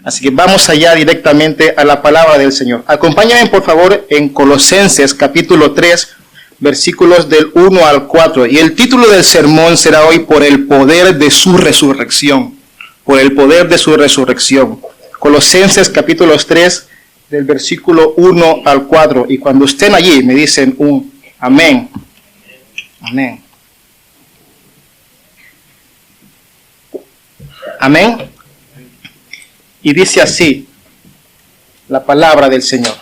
Así que vamos allá directamente a la palabra del Señor. Acompáñenme por favor en Colosenses capítulo 3, versículos del 1 al 4. Y el título del sermón será hoy: por el poder de su resurrección. Por el poder de su resurrección. Colosenses capítulo 3, del versículo 1 al 4. Y cuando estén allí me dicen un amén. Amén. Amén. Y dice así la palabra del Señor: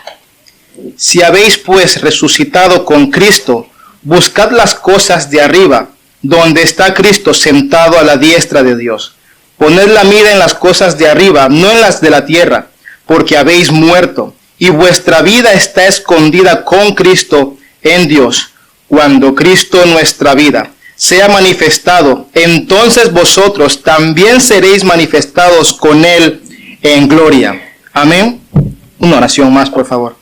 si habéis pues resucitado con Cristo, buscad las cosas de arriba, donde está Cristo sentado a la diestra de Dios. Poned la mira en las cosas de arriba, no en las de la tierra, porque habéis muerto, y vuestra vida está escondida con Cristo en Dios. Cuando Cristo, nuestra vida, sea manifestado, entonces vosotros también seréis manifestados con Él en gloria. Amén. Una oración más, por favor.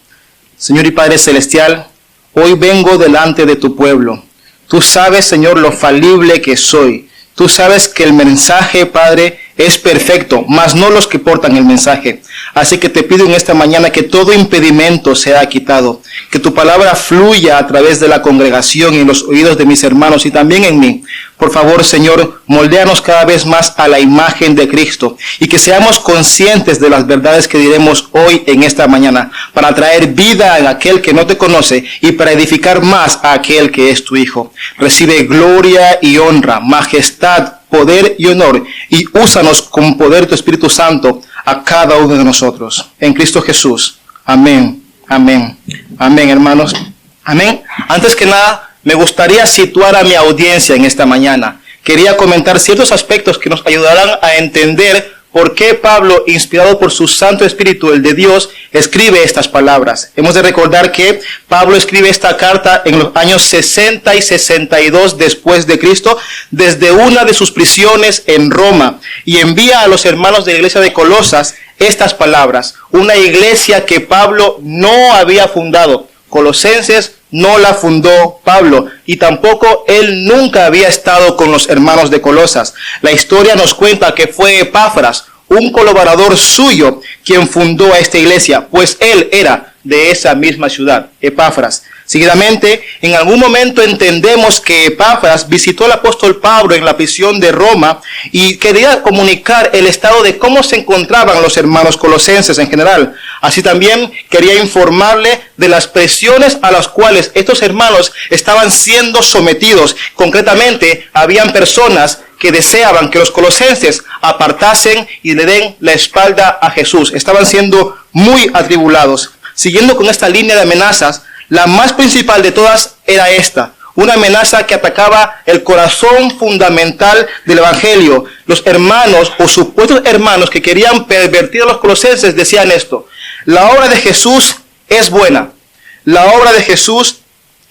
Señor y Padre Celestial, hoy vengo delante de tu pueblo. Tú sabes, Señor, lo falible que soy. Tú sabes que el mensaje, Padre, es perfecto, mas no los que portan el mensaje. Así que te pido en esta mañana que todo impedimento sea quitado, que tu palabra fluya a través de la congregación y en los oídos de mis hermanos y también en mí. Por favor, Señor, moldéanos cada vez más a la imagen de Cristo y que seamos conscientes de las verdades que diremos hoy en esta mañana, para traer vida a aquel que no te conoce y para edificar más a aquel que es tu Hijo. Recibe gloria y honra, majestad, poder y honor, y úsanos con poder de tu Espíritu Santo a cada uno de nosotros. En Cristo Jesús. Amén. Amén. Amén, hermanos. Amén. Antes que nada, me gustaría situar a mi audiencia en esta mañana. Quería comentar ciertos aspectos que nos ayudarán a entender por qué Pablo, inspirado por su Santo Espíritu, el de Dios, escribe estas palabras. Hemos de recordar que Pablo escribe esta carta en los años 60 y 62 después de Cristo, desde una de sus prisiones en Roma, y envía a los hermanos de la iglesia de Colosas estas palabras. Una iglesia que Pablo no había fundado. Colosenses no la fundó Pablo, y tampoco él nunca había estado con los hermanos de Colosas. La historia nos cuenta que fue Epafras, un colaborador suyo, quien fundó a esta iglesia, pues él era de esa misma ciudad, Epafras. Seguidamente, en algún momento entendemos que Epafras visitó al apóstol Pablo en la prisión de Roma y quería comunicar el estado de cómo se encontraban los hermanos colosenses en general. Así también quería informarle de las presiones a las cuales estos hermanos estaban siendo sometidos. Concretamente, habían personas que deseaban que los colosenses apartasen y le den la espalda a Jesús. Estaban siendo muy atribulados. Siguiendo con esta línea de amenazas, la más principal de todas era esta: una amenaza que atacaba el corazón fundamental del evangelio. Los hermanos o supuestos hermanos que querían pervertir a los colosenses decían esto: la obra de Jesús es buena, la obra de Jesús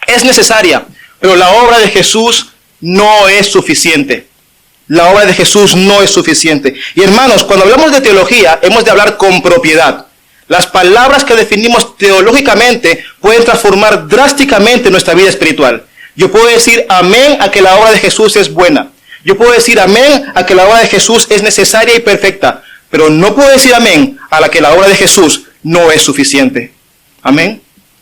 es necesaria, pero la obra de Jesús no es suficiente. La obra de Jesús no es suficiente. Y hermanos, cuando hablamos de teología, hemos de hablar con propiedad. Las palabras que definimos teológicamente pueden transformar drásticamente nuestra vida espiritual. Yo puedo decir amén a que la obra de Jesús es buena. Yo puedo decir amén a que la obra de Jesús es necesaria y perfecta. Pero no puedo decir amén a la que la obra de Jesús no es suficiente. Amén.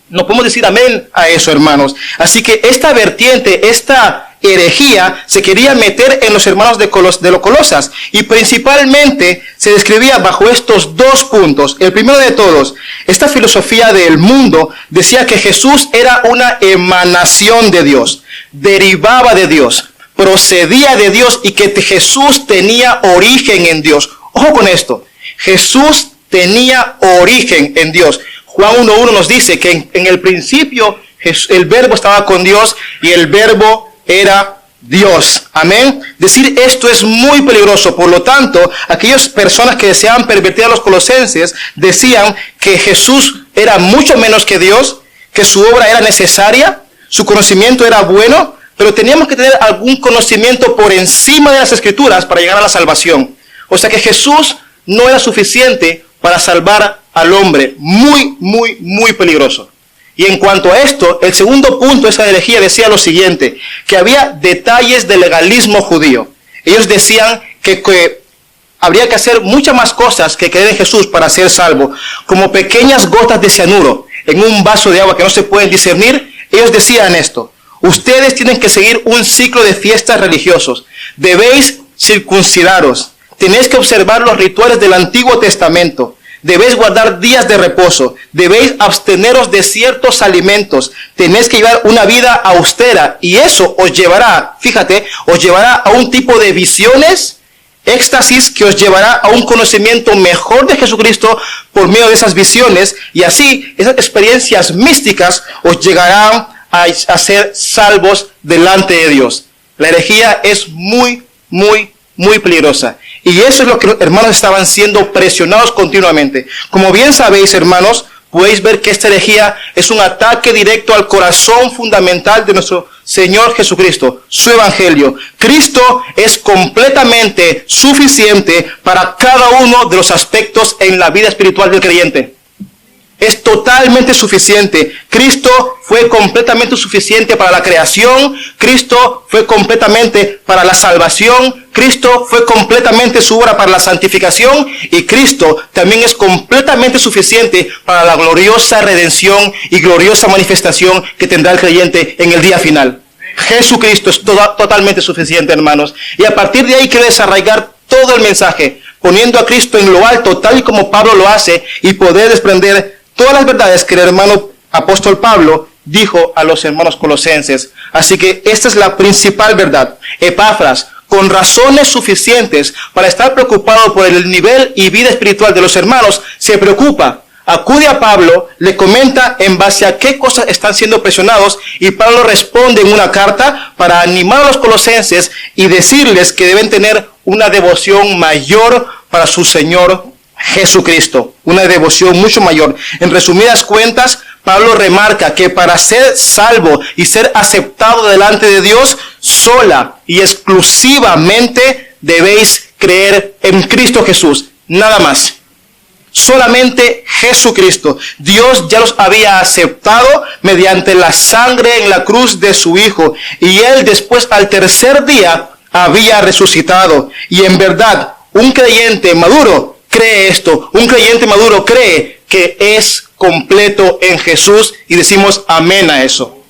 No podemos decir amén a eso, hermanos. Así que esta vertiente, esta herejía se quería meter en los hermanos de los Colosas, y principalmente se describía bajo estos dos puntos. El primero de todos, esta filosofía del mundo decía que Jesús era una emanación de Dios, derivaba de Dios, procedía de Dios, y que Jesús tenía origen en Dios. Ojo con esto, Jesús tenía origen en Dios. Juan 1:1 nos dice que en el principio el verbo estaba con Dios y el verbo era Dios. Amén. Decir esto es muy peligroso. Por lo tanto, aquellas personas que deseaban pervertir a los colosenses decían que Jesús era mucho menos que Dios, que su obra era necesaria, su conocimiento era bueno, pero teníamos que tener algún conocimiento por encima de las Escrituras para llegar a la salvación. O sea que Jesús no era suficiente para salvar al hombre. Muy peligroso. Y en cuanto a esto, el segundo punto de esa herejía decía lo siguiente: que había detalles del legalismo judío. Ellos decían que habría que hacer muchas más cosas que creer en Jesús para ser salvo. Como pequeñas gotas de cianuro en un vaso de agua que no se pueden discernir, ellos decían esto: ustedes tienen que seguir un ciclo de fiestas religiosos. Debéis circuncidaros. Tenéis que observar los rituales del Antiguo Testamento. Debéis guardar días de reposo. Debéis absteneros de ciertos alimentos. Tenéis que llevar una vida austera. Y eso os llevará, fíjate, os llevará a un tipo de visiones, éxtasis, que os llevará a un conocimiento mejor de Jesucristo por medio de esas visiones. Y así, esas experiencias místicas os llegarán a ser salvos delante de Dios. La herejía es muy peligrosa. Y eso es lo que los hermanos estaban siendo presionados continuamente. Como bien sabéis, hermanos, podéis ver que esta herejía es un ataque directo al corazón fundamental de nuestro Señor Jesucristo, su evangelio. Cristo es completamente suficiente para cada uno de los aspectos en la vida espiritual del creyente. Es totalmente suficiente. Cristo fue completamente suficiente para la creación. Cristo fue completamente para la salvación. Cristo fue completamente su obra para la santificación. Y Cristo también es completamente suficiente para la gloriosa redención y gloriosa manifestación que tendrá el creyente en el día final. Jesucristo es totalmente suficiente, hermanos. Y a partir de ahí quiero desarraigar todo el mensaje, poniendo a Cristo en lo alto, tal y como Pablo lo hace, y poder desprender todas las verdades que el hermano apóstol Pablo dijo a los hermanos colosenses. Así que esta es la principal verdad. Epafras, con razones suficientes para estar preocupado por el nivel y vida espiritual de los hermanos, se preocupa. Acude a Pablo, le comenta en base a qué cosas están siendo presionados, y Pablo responde en una carta para animar a los colosenses y decirles que deben tener una devoción mayor para su Señor Jesucristo, una devoción mucho mayor. En resumidas cuentas, Pablo remarca que para ser salvo y ser aceptado delante de Dios, sola y exclusivamente debéis creer en Cristo Jesús, nada más. Solamente Jesucristo. Dios ya los había aceptado mediante la sangre en la cruz de su Hijo, y Él después, al tercer día, había resucitado. Y en verdad, un creyente maduro cree esto. Un creyente maduro cree que es completo en Jesús, y decimos amén a eso.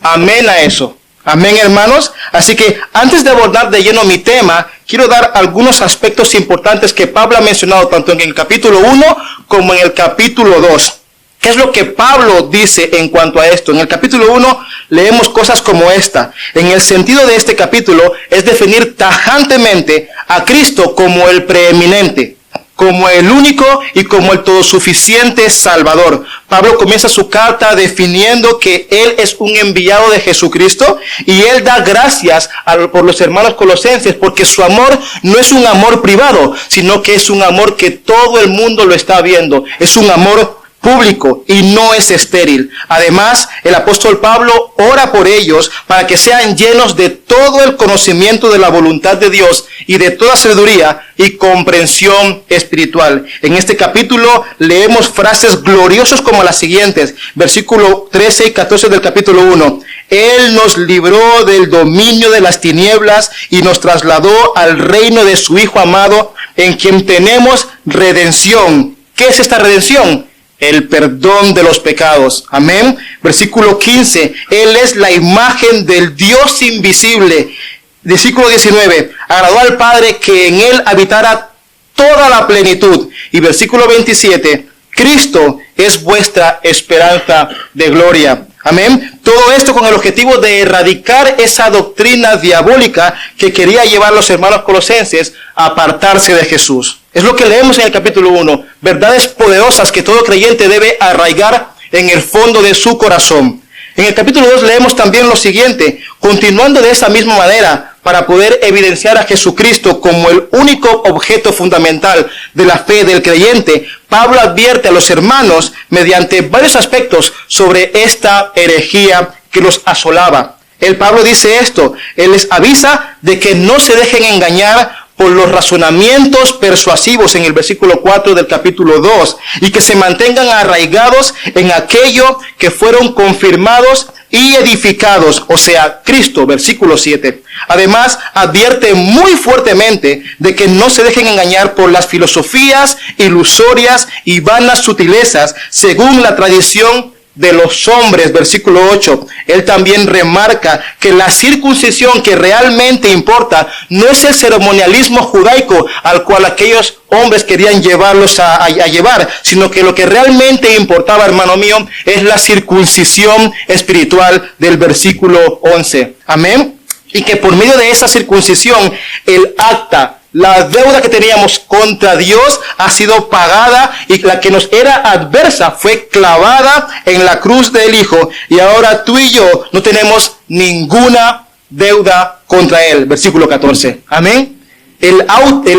Amén a eso. Amén, hermanos. Así que antes de abordar de lleno mi tema, quiero dar algunos aspectos importantes que Pablo ha mencionado tanto en el capítulo 1 como en el capítulo 2. ¿Qué es lo que Pablo dice en cuanto a esto? En el capítulo 1 leemos cosas como esta. En el sentido de este capítulo es definir tajantemente a Cristo como el preeminente, como el único y como el todosuficiente Salvador. Pablo comienza su carta definiendo que Él es un enviado de Jesucristo, y Él da gracias por los hermanos colosenses, porque su amor no es un amor privado, sino que es un amor que todo el mundo lo está viendo. Es un amor público y no es estéril. Además, el apóstol Pablo ora por ellos para que sean llenos de todo el conocimiento de la voluntad de Dios y de toda sabiduría y comprensión espiritual. En este capítulo leemos frases gloriosas como las siguientes, versículo 13 y 14 del capítulo 1. Él nos libró del dominio de las tinieblas y nos trasladó al reino de su Hijo amado, en quien tenemos redención. ¿Qué es esta redención? El perdón de los pecados. Amén. Versículo 15. Él es la imagen del Dios invisible. Versículo 19. Agradó al Padre que en Él habitara toda la plenitud. Y versículo 27. Cristo es vuestra esperanza de gloria. Amén. Todo esto con el objetivo de erradicar esa doctrina diabólica que quería llevar a los hermanos colosenses a apartarse de Jesús. Es lo que leemos en el capítulo 1. Verdades poderosas que todo creyente debe arraigar en el fondo de su corazón. En el capítulo 2 leemos también lo siguiente. Continuando de esa misma manera, para poder evidenciar a Jesucristo como el único objeto fundamental de la fe del creyente, Pablo advierte a los hermanos mediante varios aspectos sobre esta herejía que los asolaba. Pablo dice esto. Él les avisa de que no se dejen engañar por los razonamientos persuasivos en el versículo 4 del capítulo 2, y que se mantengan arraigados en aquello que fueron confirmados y edificados, o sea, Cristo, versículo 7. Además, advierte muy fuertemente de que no se dejen engañar por las filosofías ilusorias y vanas sutilezas, según la tradición de los hombres, versículo 8. Él también remarca que la circuncisión que realmente importa no es el ceremonialismo judaico al cual aquellos hombres querían llevarlos a llevar, sino que lo que realmente importaba, hermano mío, es la circuncisión espiritual del versículo 11. Amén. Y que por medio de esa circuncisión, el acta, la deuda que teníamos contra Dios ha sido pagada, y la que nos era adversa fue clavada en la cruz del Hijo, y ahora tú y yo no tenemos ninguna deuda contra Él. Versículo 14. Amén. El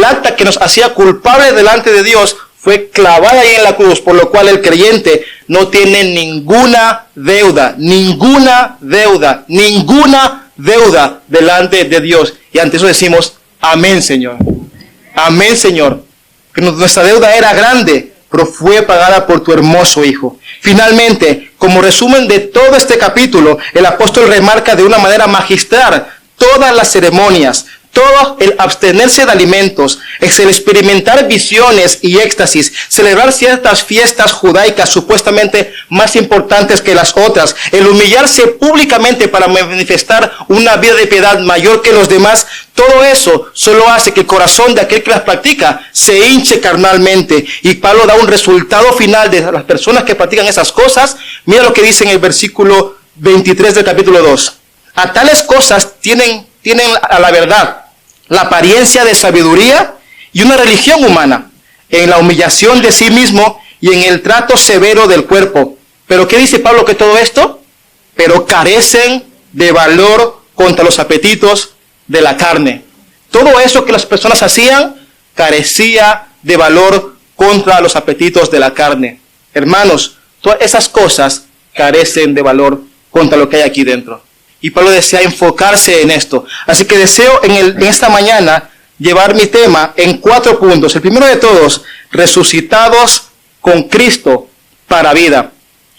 acta que nos hacía culpables delante de Dios fue clavada ahí en la cruz, por lo cual el creyente no tiene ninguna deuda delante de Dios. Y ante eso decimos: amén, Señor. Amén, Señor. Que nuestra deuda era grande, pero fue pagada por tu hermoso Hijo. Finalmente, como resumen de todo este capítulo, el apóstol remarca de una manera magistral todas las ceremonias, todo el abstenerse de alimentos, es el experimentar visiones y éxtasis, celebrar ciertas fiestas judaicas supuestamente más importantes que las otras, el humillarse públicamente para manifestar una vida de piedad mayor que los demás. Todo eso solo hace que el corazón de aquel que las practica se hinche carnalmente. Y Pablo da un resultado final de las personas que practican esas cosas. Mira lo que dice en el versículo 23 del capítulo 2. A tales cosas tienen a la verdad la apariencia de sabiduría y una religión humana, en la humillación de sí mismo y en el trato severo del cuerpo. ¿Pero qué dice Pablo que todo esto? Pero carecen de valor contra los apetitos de la carne. Todo eso que las personas hacían carecía de valor contra los apetitos de la carne. Hermanos, todas esas cosas carecen de valor contra lo que hay aquí dentro. Y Pablo desea enfocarse en esto. Así que deseo en esta mañana llevar mi tema en 4 puntos. El primero de todos: resucitados con Cristo para vida.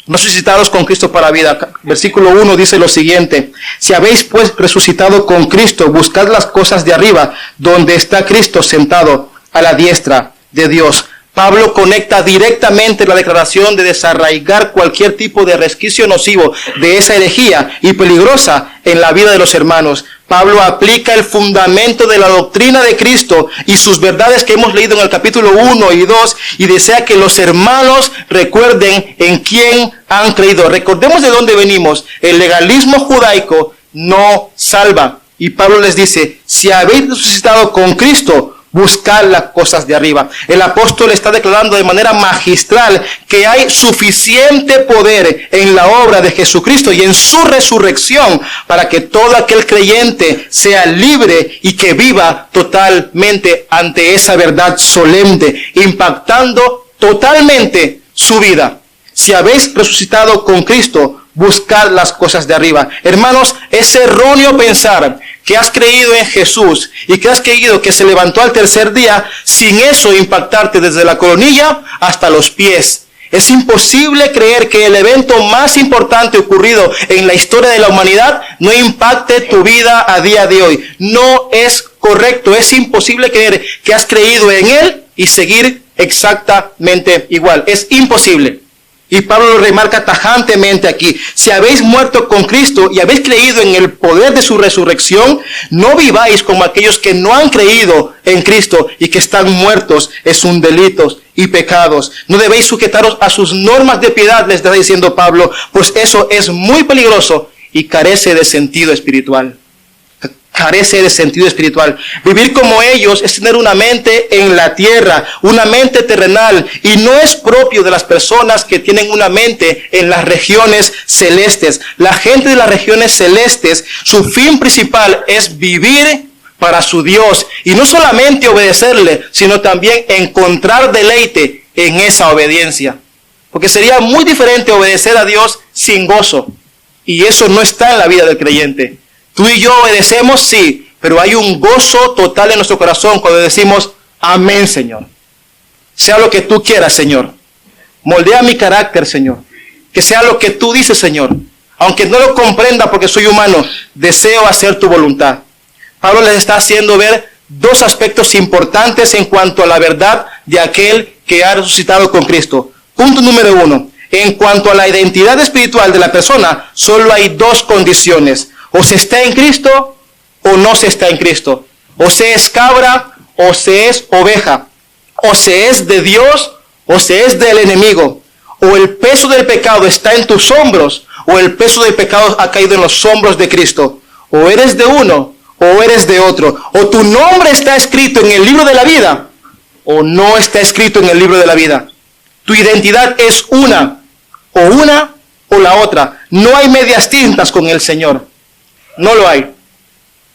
Resucitados con Cristo para vida. Versículo 1 dice lo siguiente: si habéis pues resucitado con Cristo, buscad las cosas de arriba, donde está Cristo sentado a la diestra de Dios. Pablo conecta directamente la declaración de desarraigar cualquier tipo de resquicio nocivo de esa herejía y peligrosa en la vida de los hermanos. Pablo aplica el fundamento de la doctrina de Cristo y sus verdades que hemos leído en el capítulo 1 y 2 y desea que los hermanos recuerden en quién han creído. Recordemos de dónde venimos. El legalismo judaico no salva. Y Pablo les dice: si habéis resucitado con Cristo, buscar las cosas de arriba. El apóstol está declarando de manera magistral que hay suficiente poder en la obra de Jesucristo y en su resurrección para que todo aquel creyente sea libre y que viva totalmente ante esa verdad solemne, impactando totalmente su vida. Si habéis resucitado con Cristo, buscad las cosas de arriba. Hermanos, es erróneo pensar que has creído en Jesús y que has creído que se levantó al tercer día sin eso impactarte desde la coronilla hasta los pies. Es imposible creer que el evento más importante ocurrido en la historia de la humanidad no impacte tu vida a día de hoy. No es correcto, es imposible creer que has creído en Él y seguir exactamente igual. Es imposible. Y Pablo lo remarca tajantemente aquí: si habéis muerto con Cristo y habéis creído en el poder de su resurrección, no viváis como aquellos que no han creído en Cristo y que están muertos en sus delitos y pecados. No debéis sujetaros a sus normas de piedad, les está diciendo Pablo, pues eso es muy peligroso y carece de sentido espiritual. Carece de sentido espiritual. Vivir como ellos es tener una mente en la tierra, una mente terrenal, y no es propio de las personas que tienen una mente en las regiones celestes. La gente de las regiones celestes, su fin principal es vivir para su Dios, y no solamente obedecerle, sino también encontrar deleite en esa obediencia. Porque sería muy diferente obedecer a Dios sin gozo, y eso no está en la vida del creyente. Tú y yo obedecemos, sí, pero hay un gozo total en nuestro corazón cuando decimos: amén, Señor. Sea lo que tú quieras, Señor. Moldea mi carácter, Señor. Que sea lo que tú dices, Señor. Aunque no lo comprenda porque soy humano, deseo hacer tu voluntad. Pablo les está haciendo ver dos aspectos importantes en cuanto a la verdad de aquel que ha resucitado con Cristo. Punto número 1. En cuanto a la identidad espiritual de la persona, solo hay dos condiciones. O se está en Cristo o no se está en Cristo. O se es cabra o se es oveja. O se es de Dios o se es del enemigo. O el peso del pecado está en tus hombros o el peso del pecado ha caído en los hombros de Cristo. O eres de uno o eres de otro. O tu nombre está escrito en el libro de la vida o no está escrito en el libro de la vida. Tu identidad es una o la otra. No hay medias tintas con el Señor. No lo hay.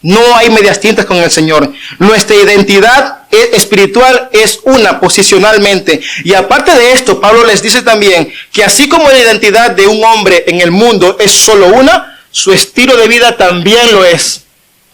No hay medias tintas con el Señor. Nuestra identidad espiritual es una posicionalmente. Y aparte de esto, Pablo les dice también que así como la identidad de un hombre en el mundo es solo una, su estilo de vida también lo es.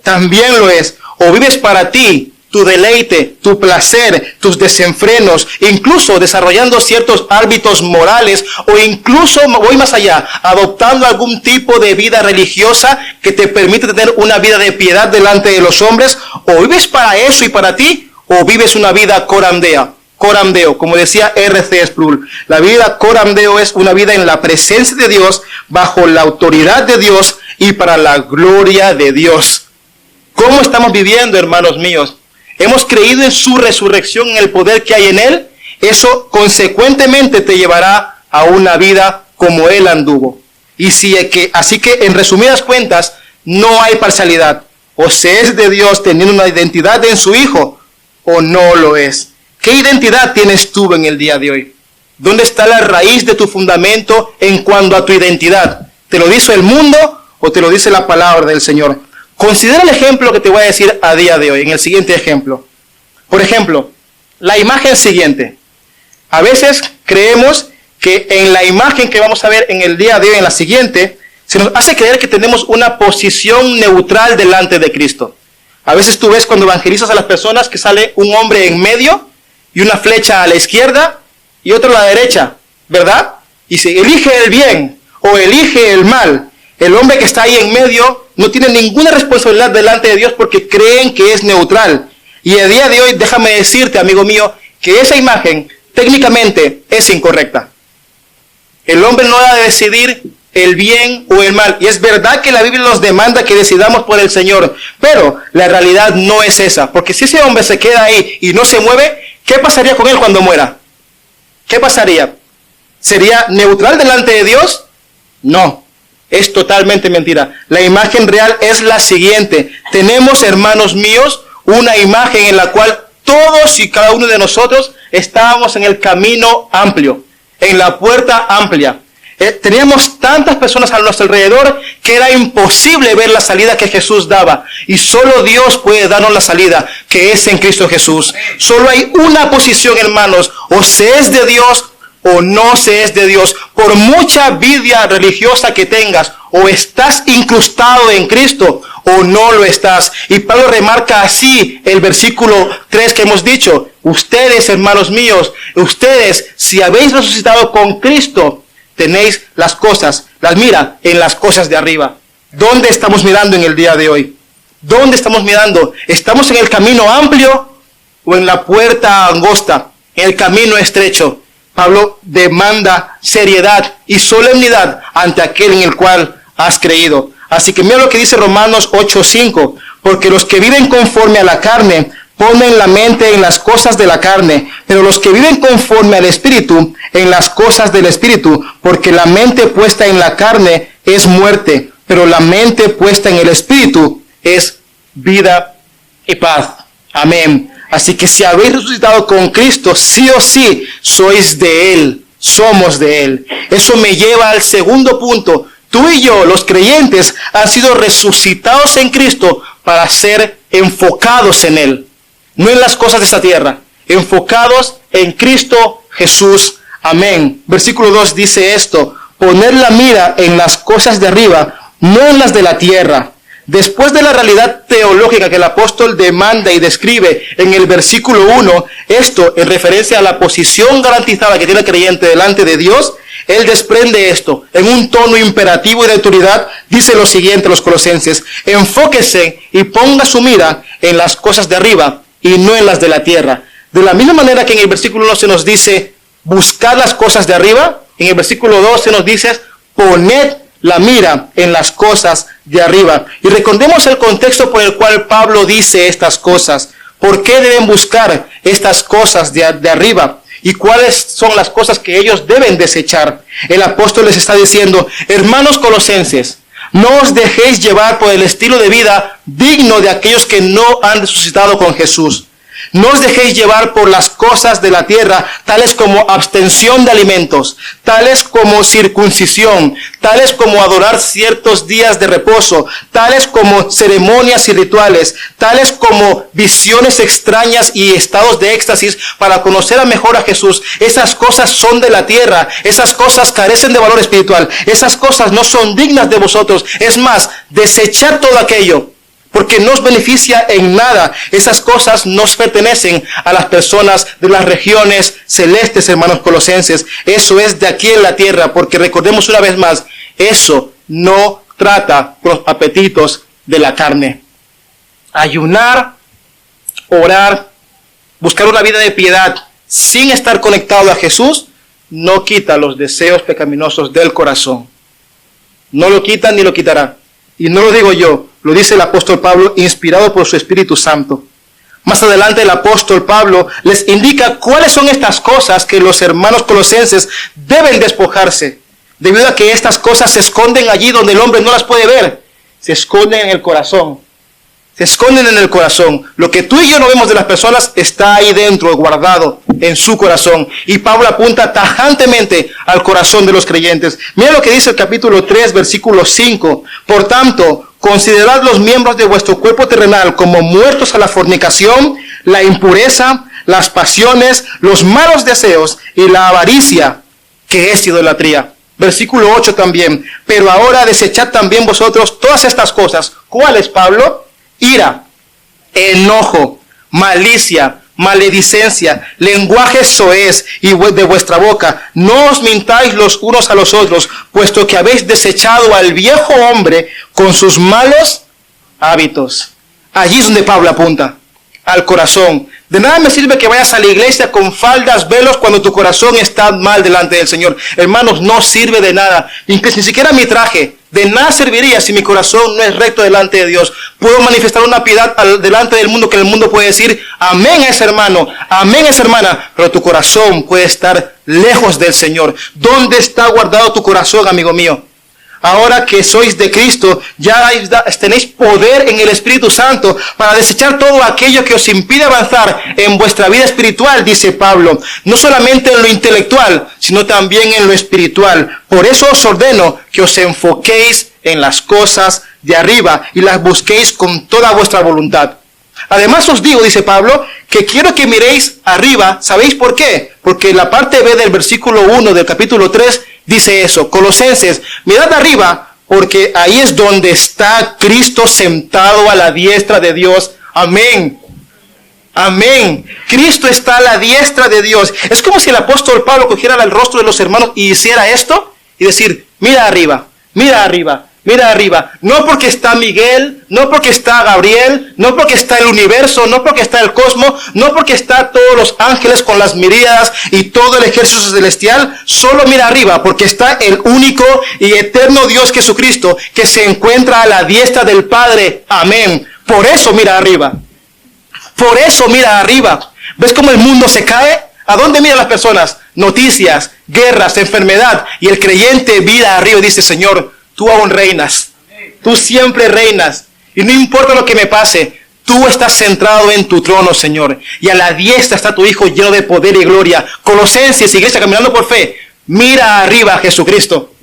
También lo es. O vives para ti, tu deleite, tu placer, tus desenfrenos, incluso desarrollando ciertos hábitos morales, o incluso, voy más allá, adoptando algún tipo de vida religiosa que te permite tener una vida de piedad delante de los hombres. O vives para eso y para ti, o vives una vida corandeo, como decía R.C. Sproul. La vida corandeo es una vida en la presencia de Dios, bajo la autoridad de Dios y para la gloria de Dios. ¿Cómo estamos viviendo, hermanos míos? ¿Hemos creído en su resurrección, en el poder que hay en Él? Eso consecuentemente te llevará a una vida como Él anduvo. Así que en resumidas cuentas, no hay parcialidad. O se es de Dios teniendo una identidad en su Hijo, o no lo es. ¿Qué identidad tienes tú en el día de hoy? ¿Dónde está la raíz de tu fundamento en cuanto a tu identidad? ¿Te lo dice el mundo o te lo dice la palabra del Señor? Considera el ejemplo que te voy a decir a día de hoy, en el siguiente ejemplo. Por ejemplo, la imagen siguiente. A veces creemos que en la imagen que vamos a ver en el día de hoy, en la siguiente, se nos hace creer que tenemos una posición neutral delante de Cristo. A veces tú ves cuando evangelizas a las personas que sale un hombre en medio y una flecha a la izquierda y otro a la derecha, ¿verdad? Y se elige el bien o elige el mal. El hombre que está ahí en medio no tiene ninguna responsabilidad delante de Dios porque creen que es neutral. Y el día de hoy, déjame decirte, amigo mío, que esa imagen técnicamente es incorrecta. El hombre no ha de decidir el bien o el mal. Y es verdad que la Biblia nos demanda que decidamos por el Señor, pero la realidad no es esa. Porque si ese hombre se queda ahí y no se mueve, ¿qué pasaría con él cuando muera? ¿Qué pasaría? ¿Sería neutral delante de Dios? No. Es totalmente mentira. La imagen real es la siguiente. Tenemos, hermanos míos, una imagen en la cual todos y cada uno de nosotros estábamos en el camino amplio, en la puerta amplia. Teníamos tantas personas a nuestro alrededor que era imposible ver la salida que Jesús daba. Y solo Dios puede darnos la salida, que es en Cristo Jesús. Solo hay una posición, hermanos. O se es de Dios o no se es de Dios. Por mucha vida religiosa que tengas, o estás incrustado en Cristo o no lo estás. Y Pablo remarca así el versículo 3 que hemos dicho. Ustedes, hermanos míos, ustedes, si habéis resucitado con Cristo, tenéis las cosas, las mira en las cosas de arriba. ¿Dónde estamos mirando en el día de hoy? ¿Dónde estamos mirando? ¿Estamos en el camino amplio o en la puerta angosta, en el camino estrecho? Pablo demanda seriedad y solemnidad ante aquel en el cual has creído. Así que mira lo que dice Romanos 8:5. Porque los que viven conforme a la carne ponen la mente en las cosas de la carne, pero los que viven conforme al Espíritu, en las cosas del Espíritu, porque la mente puesta en la carne es muerte, pero la mente puesta en el Espíritu es vida y paz. Amén. Así que si habéis resucitado con Cristo, sí o sí, sois de Él, somos de Él. Eso me lleva al segundo punto. Tú y yo, los creyentes, han sido resucitados en Cristo para ser enfocados en Él. No en las cosas de esta tierra, enfocados en Cristo Jesús. Amén. Versículo 2 dice esto: poner la mira en las cosas de arriba, no en las de la tierra. Después de la realidad teológica que el apóstol demanda y describe en el versículo 1, esto en referencia a la posición garantizada que tiene el creyente delante de Dios, Él desprende esto en un tono imperativo y de autoridad. Dice lo siguiente a los colosenses: enfóquese y ponga su mira en las cosas de arriba y no en las de la tierra. De la misma manera que en el versículo 1 se nos dice buscar las cosas de arriba, en el versículo 2 se nos dice poned la mira en las cosas de arriba. Y recordemos el contexto por el cual Pablo dice estas cosas. ¿Por qué deben buscar estas cosas de arriba? ¿Y cuáles son las cosas que ellos deben desechar? El apóstol les está diciendo: hermanos colosenses, no os dejéis llevar por el estilo de vida digno de aquellos que no han resucitado con Jesús. No os dejéis llevar por las cosas de la tierra, tales como abstención de alimentos, tales como circuncisión, tales como adorar ciertos días de reposo, tales como ceremonias y rituales, tales como visiones extrañas y estados de éxtasis para conocer mejor a Jesús. Esas cosas son de la tierra, esas cosas carecen de valor espiritual, esas cosas no son dignas de vosotros. Es más, desechar todo aquello, porque no os beneficia en nada. Esas cosas nos pertenecen a las personas de las regiones celestes, hermanos colosenses. Eso es de aquí en la tierra, porque recordemos una vez más, eso no trata con los apetitos de la carne. Ayunar, orar, buscar una vida de piedad sin estar conectado a Jesús, no quita los deseos pecaminosos del corazón. No lo quita ni lo quitará. Y no lo digo yo, lo dice el apóstol Pablo, inspirado por su Espíritu Santo. Más adelante el apóstol Pablo les indica cuáles son estas cosas que los hermanos colosenses deben despojarse, debido a que estas cosas se esconden allí donde el hombre no las puede ver. Se esconden en el corazón. Se esconden en el corazón. Lo que tú y yo no vemos de las personas está ahí dentro, guardado en su corazón. Y Pablo apunta tajantemente al corazón de los creyentes. Mira lo que dice el capítulo 3, versículo 5. Por tanto, considerad los miembros de vuestro cuerpo terrenal como muertos a la fornicación, la impureza, las pasiones, los malos deseos y la avaricia, que es idolatría. Versículo 8 también. Pero ahora desechad también vosotros todas estas cosas. ¿Cuáles, Pablo? Ira, enojo, malicia, maledicencia, lenguaje soez y de vuestra boca. No os mintáis los unos a los otros, puesto que habéis desechado al viejo hombre con sus malos hábitos. Allí es donde Pablo apunta, al corazón. De nada me sirve que vayas a la iglesia con faldas, velos, cuando tu corazón está mal delante del Señor. Hermanos, no sirve de nada. Incluso ni siquiera mi traje de nada serviría si mi corazón no es recto delante de Dios. Puedo manifestar una piedad delante del mundo que el mundo puede decir amén a ese hermano, amén a esa hermana, pero tu corazón puede estar lejos del Señor. ¿Dónde está guardado tu corazón, amigo mío? Ahora que sois de Cristo, ya tenéis poder en el Espíritu Santo para desechar todo aquello que os impide avanzar en vuestra vida espiritual, dice Pablo. No solamente en lo intelectual, sino también en lo espiritual. Por eso os ordeno que os enfoquéis en las cosas de arriba y las busquéis con toda vuestra voluntad. Además os digo, dice Pablo, que quiero que miréis arriba. ¿Sabéis por qué? Porque la parte B del versículo 1 del capítulo 3 dice eso. Colosenses, mirad arriba, porque ahí es donde está Cristo sentado a la diestra de Dios. Amén. Amén. Cristo está a la diestra de Dios. Es como si el apóstol Pablo cogiera el rostro de los hermanos y hiciera esto y decir, mira arriba, mira arriba. Mira arriba, no porque está Miguel, no porque está Gabriel, no porque está el universo, no porque está el cosmos, no porque está todos los ángeles con las miríadas y todo el ejército celestial, solo mira arriba, porque está el único y eterno Dios Jesucristo, que se encuentra a la diestra del Padre. Amén. Por eso mira arriba. Por eso mira arriba. ¿Ves cómo el mundo se cae? ¿A dónde miran las personas? Noticias, guerras, enfermedad. Y el creyente mira arriba y dice, Señor, tú aún reinas, tú siempre reinas, y no importa lo que me pase, tú estás centrado en tu trono, Señor, y a la diestra está tu Hijo lleno de poder y gloria. Colosenses, iglesia caminando por fe, mira arriba a Jesucristo,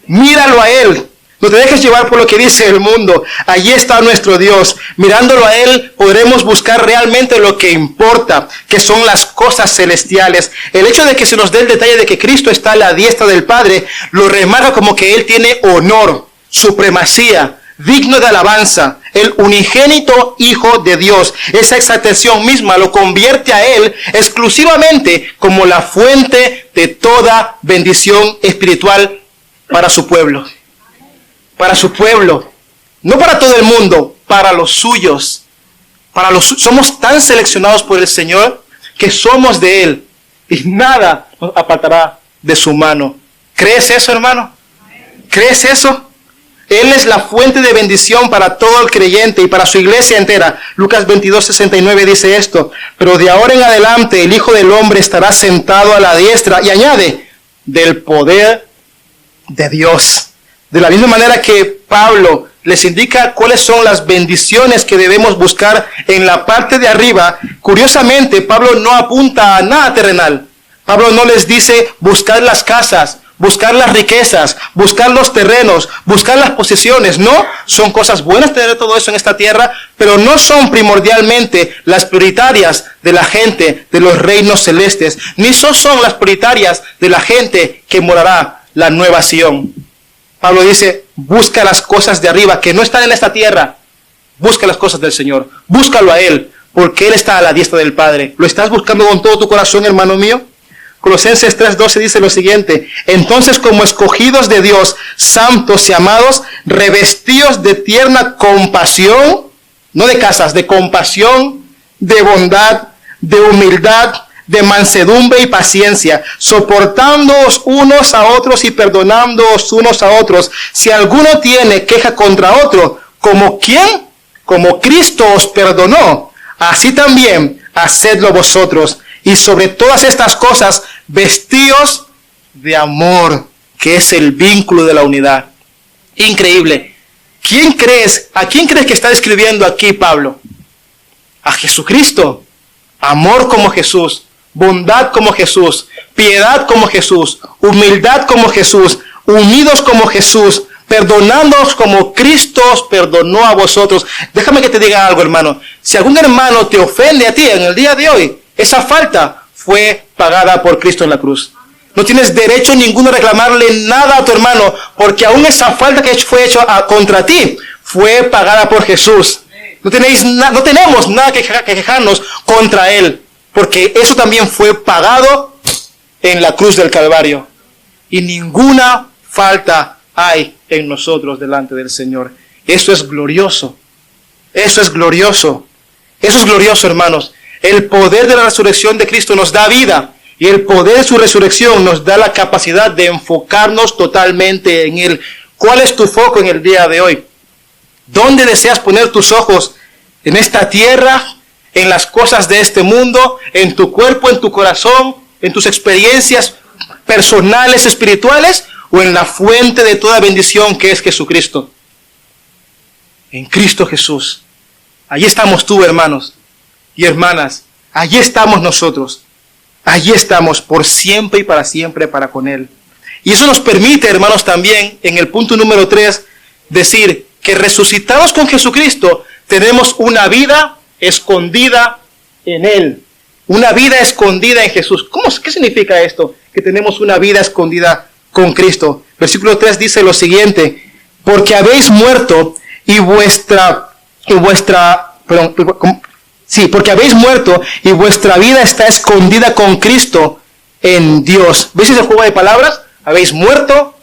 míralo a Él, no te dejes llevar por lo que dice el mundo. Allí está nuestro Dios. Mirándolo a Él podremos buscar realmente lo que importa, que son las cosas celestiales. El hecho de que se nos dé el detalle de que Cristo está a la diestra del Padre, lo remarca como que Él tiene honor, supremacía, digno de alabanza, el unigénito Hijo de Dios. Esa exaltación misma lo convierte a Él exclusivamente como la fuente de toda bendición espiritual para su pueblo. Para su pueblo. No para todo el mundo, para los suyos. Somos tan seleccionados por el Señor que somos de Él. Y nada nos apartará de su mano. ¿Crees eso, hermano? ¿Crees eso? Él es la fuente de bendición para todo el creyente y para su iglesia entera. Lucas 22:69 dice esto: pero de ahora en adelante el Hijo del Hombre estará sentado a la diestra, y añade, del poder de Dios. De la misma manera que Pablo les indica cuáles son las bendiciones que debemos buscar en la parte de arriba, curiosamente Pablo no apunta a nada terrenal. Pablo no les dice buscar las casas, buscar las riquezas, buscar los terrenos, buscar las posesiones. No, son cosas buenas tener todo eso en esta tierra, pero no son primordialmente las prioritarias de la gente de los reinos celestes, ni son las prioritarias de la gente que morará la nueva Sión. Pablo dice, busca las cosas de arriba que no están en esta tierra. Busca las cosas del Señor, búscalo a Él, porque Él está a la diestra del Padre. ¿Lo estás buscando con todo tu corazón, hermano mío? Colosenses 3:12 dice lo siguiente: entonces, como escogidos de Dios, santos y amados, revestidos de tierna compasión, no de casas, de compasión, de bondad, de humildad, de mansedumbre y paciencia, soportándoos unos a otros y perdonándoos unos a otros, si alguno tiene queja contra otro, ¿como quién? Como Cristo os perdonó, así también hacedlo vosotros. Y sobre todas estas cosas, vestíos de amor, que es el vínculo de la unidad. Increíble. ¿A quién crees que está describiendo aquí Pablo? A Jesucristo. Amor como Jesús, bondad como Jesús, piedad como Jesús, humildad como Jesús, unidos como Jesús, perdonándonos como Cristo os perdonó a vosotros. Déjame que te diga algo, hermano. Si algún hermano te ofende a ti en el día de hoy, esa falta fue pagada por Cristo en la cruz. No tienes derecho ninguno a reclamarle nada a tu hermano, porque aún esa falta que fue hecha contra ti fue pagada por Jesús. No tenemos nada que quejarnos contra Él, porque eso también fue pagado en la cruz del Calvario. Y ninguna falta hay en nosotros delante del Señor. Eso es glorioso. Eso es glorioso. Eso es glorioso, hermanos. El poder de la resurrección de Cristo nos da vida, y el poder de su resurrección nos da la capacidad de enfocarnos totalmente en Él. ¿Cuál es tu foco en el día de hoy? ¿Dónde deseas poner tus ojos? ¿En esta tierra? ¿En las cosas de este mundo? ¿En tu cuerpo? ¿En tu corazón? ¿En tus experiencias personales, espirituales? ¿O en la fuente de toda bendición que es Jesucristo? En Cristo Jesús. Allí estamos tú, hermanos y hermanas. Allí estamos nosotros. Allí estamos por siempre y para siempre para con Él. Y eso nos permite, hermanos, también en el punto número 3, decir que resucitados con Jesucristo tenemos una vida escondida en Él. Una vida escondida en Jesús. ¿Qué significa esto? Que tenemos una vida escondida con Cristo. Versículo 3 dice lo siguiente: porque habéis muerto porque habéis muerto y vuestra vida está escondida con Cristo en Dios. ¿Veis ese juego de palabras? Habéis muerto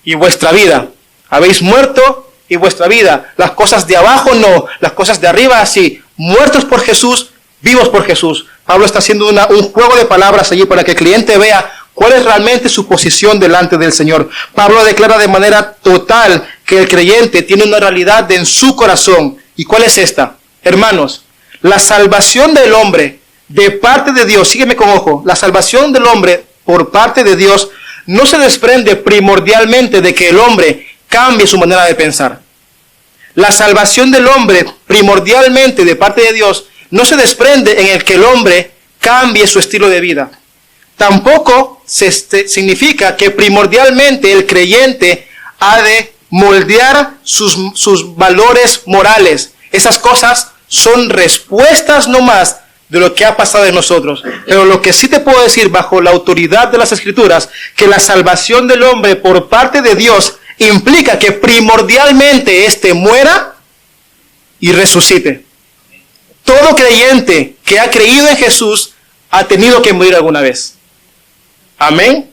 y vuestra vida. Habéis muerto y vuestra vida. Las cosas de abajo no, las cosas de arriba sí. Muertos por Jesús, vivos por Jesús. Pablo está haciendo un juego de palabras allí para que el cliente vea cuál es realmente su posición delante del Señor. Pablo declara de manera total que el creyente tiene una realidad en su corazón. ¿Y cuál es esta? Hermanos, la salvación del hombre de parte de Dios, sígueme con ojo, la salvación del hombre por parte de Dios no se desprende primordialmente de que el hombre cambie su manera de pensar. La salvación del hombre primordialmente de parte de Dios no se desprende en el que el hombre cambie su estilo de vida. Tampoco significa que primordialmente el creyente ha de moldear sus valores morales. Esas cosas son respuestas nomás de lo que ha pasado en nosotros. Pero lo que sí te puedo decir bajo la autoridad de las Escrituras, que la salvación del hombre por parte de Dios implica que primordialmente éste muera y resucite. Todo creyente que ha creído en Jesús ha tenido que morir alguna vez. Amén.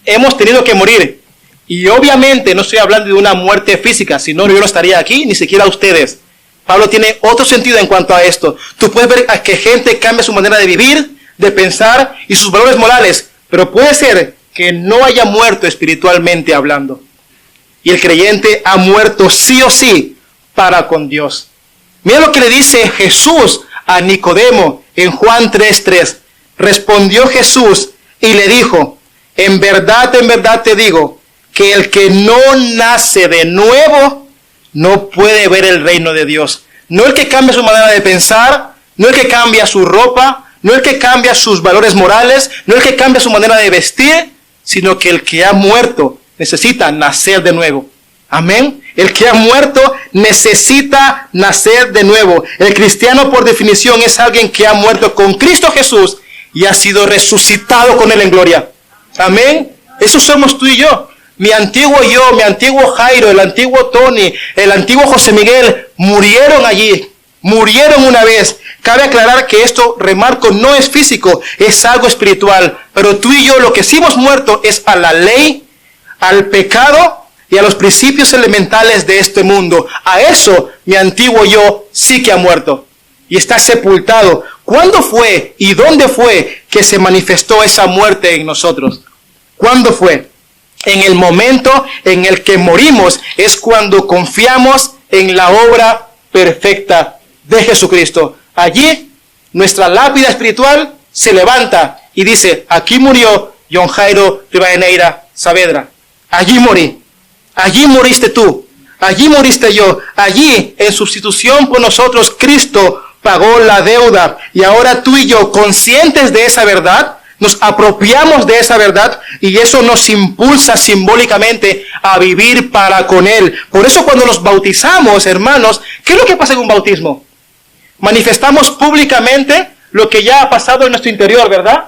Hemos tenido que morir. Y obviamente no estoy hablando de una muerte física, si no yo no estaría aquí, ni siquiera ustedes. Pablo tiene otro sentido en cuanto a esto. Tú puedes ver a que gente cambia su manera de vivir, de pensar y sus valores morales, pero puede ser que no haya muerto espiritualmente hablando. Y el creyente ha muerto sí o sí para con Dios. Mira lo que le dice Jesús a Nicodemo en Juan 3:3. Respondió Jesús y le dijo, en verdad te digo, que el que no nace de nuevo no puede ver el reino de Dios. No el que cambia su manera de pensar, no el que cambia su ropa, no el que cambia sus valores morales, no el que cambia su manera de vestir, sino que el que ha muerto necesita nacer de nuevo. Amén. El que ha muerto necesita nacer de nuevo. El cristiano, por definición, es alguien que ha muerto con Cristo Jesús y ha sido resucitado con él en gloria. Amén. Eso somos tú y yo. Mi antiguo yo, mi antiguo Jairo, el antiguo Tony, el antiguo José Miguel, murieron allí. Murieron una vez. Cabe aclarar que esto, remarco, no es físico, es algo espiritual. Pero tú y yo lo que sí hemos muerto es a la ley, al pecado y a los principios elementales de este mundo. A eso mi antiguo yo sí que ha muerto y está sepultado. ¿Cuándo fue y dónde fue que se manifestó esa muerte en nosotros? ¿Cuándo fue? En el momento en el que morimos es cuando confiamos en la obra perfecta de Jesucristo. Allí nuestra lápida espiritual se levanta y dice, aquí murió John Jairo Rivadeneira Saavedra. Allí morí. Allí moriste tú. Allí moriste yo. Allí, en sustitución por nosotros, Cristo pagó la deuda. Y ahora tú y yo, conscientes de esa verdad, nos apropiamos de esa verdad y eso nos impulsa simbólicamente a vivir para con Él. Por eso cuando nos bautizamos, hermanos, ¿qué es lo que pasa en un bautismo? Manifestamos públicamente lo que ya ha pasado en nuestro interior, ¿verdad?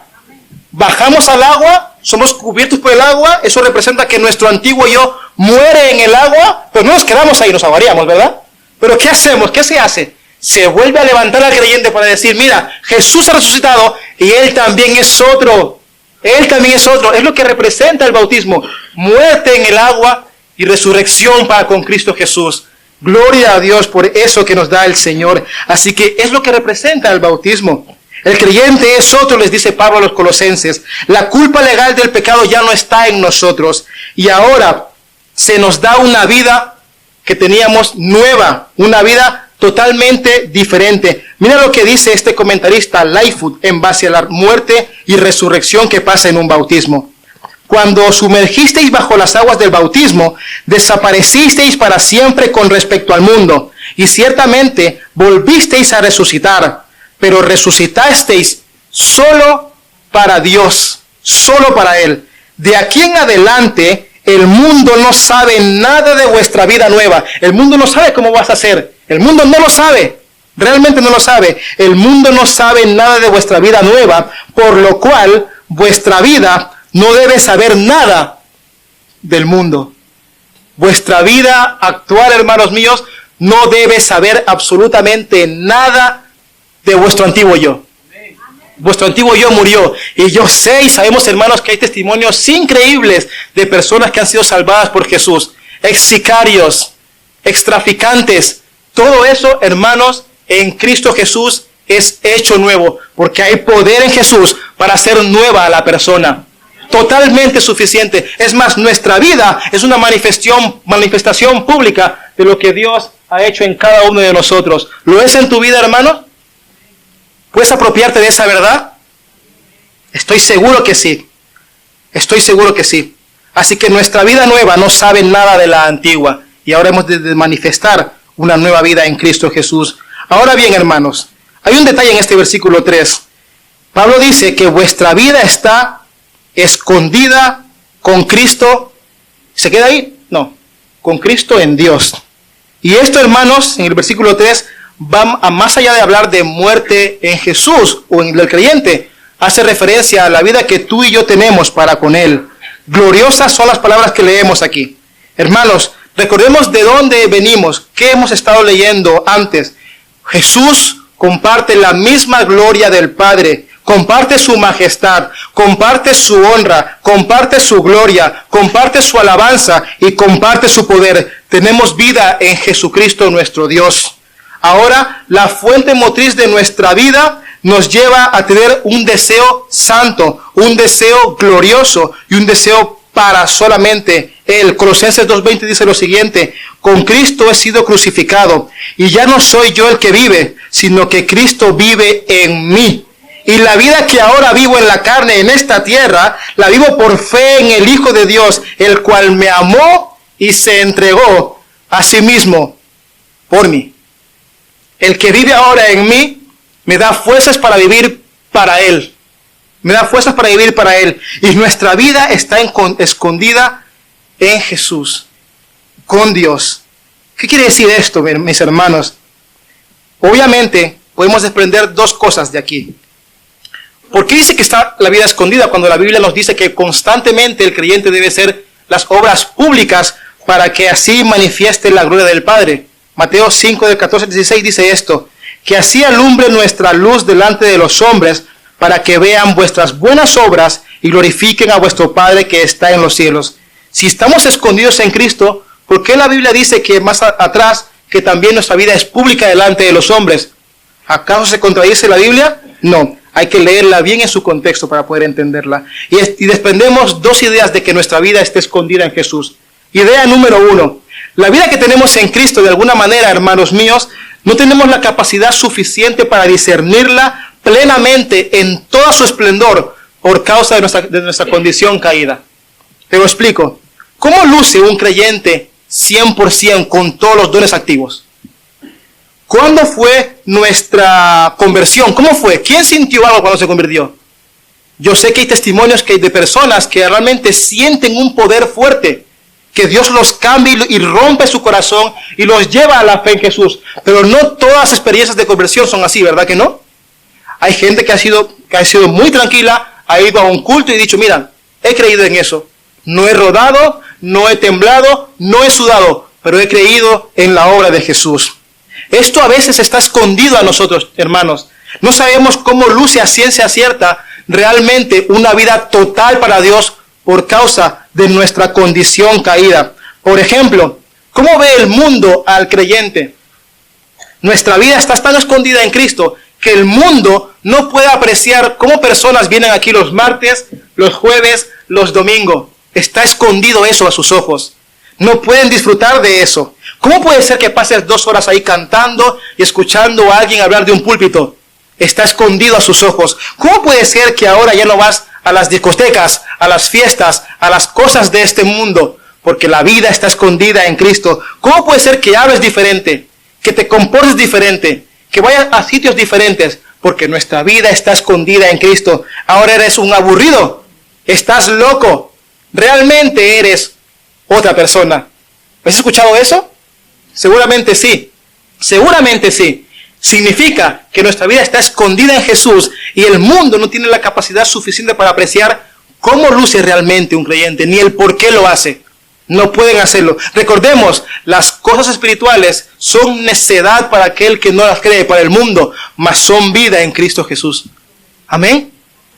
Bajamos al agua, somos cubiertos por el agua, eso representa que nuestro antiguo yo muere en el agua, pero no nos quedamos ahí, nos ahogaríamos, ¿verdad? Pero ¿qué hacemos? ¿Qué se hace? Se vuelve a levantar al creyente para decir, mira, Jesús ha resucitado y Él también es otro. Él también es otro. Es lo que representa el bautismo. Muerte en el agua y resurrección para con Cristo Jesús. Gloria a Dios por eso que nos da el Señor. Así que es lo que representa el bautismo. El creyente es otro, les dice Pablo a los Colosenses. La culpa legal del pecado ya no está en nosotros. Y ahora se nos da una vida que teníamos nueva. Una vida totalmente diferente. Mira lo que dice este comentarista Lightfoot en base a la muerte y resurrección que pasa en un bautismo. Cuando os sumergisteis bajo las aguas del bautismo, desaparecisteis para siempre con respecto al mundo, y ciertamente volvisteis a resucitar, pero resucitasteis solo para Dios, solo para Él. De aquí en adelante, el mundo no sabe nada de vuestra vida nueva. El mundo no sabe cómo vas a ser. El mundo no lo sabe, realmente no lo sabe. El mundo no sabe nada de vuestra vida nueva, por lo cual vuestra vida no debe saber nada del mundo. Vuestra vida actual, hermanos míos, no debe saber absolutamente nada de vuestro antiguo yo. Vuestro antiguo yo murió. Y yo sé y sabemos, hermanos, que hay testimonios increíbles de personas que han sido salvadas por Jesús. Ex sicarios, ex traficantes. Todo eso, hermanos, en Cristo Jesús es hecho nuevo, porque hay poder en Jesús para hacer nueva a la persona. Totalmente suficiente. Es más, nuestra vida es una manifestación pública de lo que Dios ha hecho en cada uno de nosotros. ¿Lo es en tu vida, hermano? ¿Puedes apropiarte de esa verdad? Estoy seguro que sí. Estoy seguro que sí. Así que nuestra vida nueva no sabe nada de la antigua. Y ahora hemos de manifestar una nueva vida en Cristo Jesús. Ahora bien, hermanos, hay un detalle en este versículo 3. Pablo dice que vuestra vida está escondida con Cristo. ¿Se queda ahí? No. Con Cristo en Dios. Y esto, hermanos, en el versículo 3, va a más allá de hablar de muerte en Jesús o en el creyente. Hace referencia a la vida que tú y yo tenemos para con Él. Gloriosas son las palabras que leemos aquí. Hermanos, recordemos de dónde venimos, qué hemos estado leyendo antes. Jesús comparte la misma gloria del Padre, comparte su majestad, comparte su honra, comparte su gloria, comparte su alabanza y comparte su poder. Tenemos vida en Jesucristo nuestro Dios. Ahora, la fuente motriz de nuestra vida nos lleva a tener un deseo santo, un deseo glorioso y un deseo para solamente Él. Colosenses 2:20 dice lo siguiente: con Cristo he sido crucificado y ya no soy yo el que vive, sino que Cristo vive en mí. Y la vida que ahora vivo en la carne, en esta tierra, la vivo por fe en el Hijo de Dios, el cual me amó y se entregó a sí mismo por mí. El que vive ahora en mí me da fuerzas para vivir para Él. Me da fuerzas para vivir para Él. Y nuestra vida está escondida en Jesús, con Dios. ¿Qué quiere decir esto, mis hermanos? Obviamente, podemos desprender dos cosas de aquí. ¿Por qué dice que está la vida escondida cuando la Biblia nos dice que constantemente el creyente debe hacer las obras públicas para que así manifieste la gloria del Padre? Mateo 5, del 14 al 16 dice esto: que así alumbre nuestra luz delante de los hombres, para que vean vuestras buenas obras y glorifiquen a vuestro Padre que está en los cielos. Si estamos escondidos en Cristo, ¿por qué la Biblia dice que más atrás que también nuestra vida es pública delante de los hombres? ¿Acaso se contradice la Biblia? No. Hay que leerla bien en su contexto para poder entenderla. Y desprendemos dos ideas de que nuestra vida esté escondida en Jesús. Idea número 1. La vida que tenemos en Cristo, de alguna manera, hermanos míos, no tenemos la capacidad suficiente para discernirla plenamente en todo su esplendor por causa de nuestra condición caída. Te lo explico. ¿Cómo luce un creyente 100% con todos los dones activos? ¿Cuándo fue nuestra conversión? ¿Cómo fue? ¿Quién sintió algo cuando se convirtió? Yo sé que hay testimonios de personas que realmente sienten un poder fuerte, que Dios los cambia y rompe su corazón y los lleva a la fe en Jesús. Pero no todas las experiencias de conversión son así, ¿verdad que no? Hay gente que ha sido muy tranquila, ha ido a un culto y ha dicho: mira, he creído en eso. No he rodado, no he temblado, no he sudado, pero he creído en la obra de Jesús. Esto a veces está escondido a nosotros, hermanos. No sabemos cómo luce a ciencia cierta realmente una vida total para Dios por causa de nuestra condición caída. Por ejemplo, ¿cómo ve el mundo al creyente? Nuestra vida está tan escondida en Cristo que el mundo no puede apreciar cómo personas vienen aquí los martes, los jueves, los domingos. Está escondido eso a sus ojos. No pueden disfrutar de eso. ¿Cómo puede ser que pases 2 horas ahí cantando y escuchando a alguien hablar de un púlpito? Está escondido a sus ojos. ¿Cómo puede ser que ahora ya no vas a las discotecas, a las fiestas, a las cosas de este mundo? Porque la vida está escondida en Cristo. ¿Cómo puede ser que hables diferente, que te comportes diferente, que vayas a sitios diferentes? Porque nuestra vida está escondida en Cristo. Ahora eres un aburrido, estás loco, realmente eres otra persona. ¿Has escuchado eso? Seguramente sí. Seguramente sí. Significa que nuestra vida está escondida en Jesús y el mundo no tiene la capacidad suficiente para apreciar cómo luce realmente un creyente, ni el por qué lo hace. No pueden hacerlo. Recordemos, las cosas espirituales son necedad para aquel que no las cree, para el mundo, mas son vida en Cristo Jesús. Amén.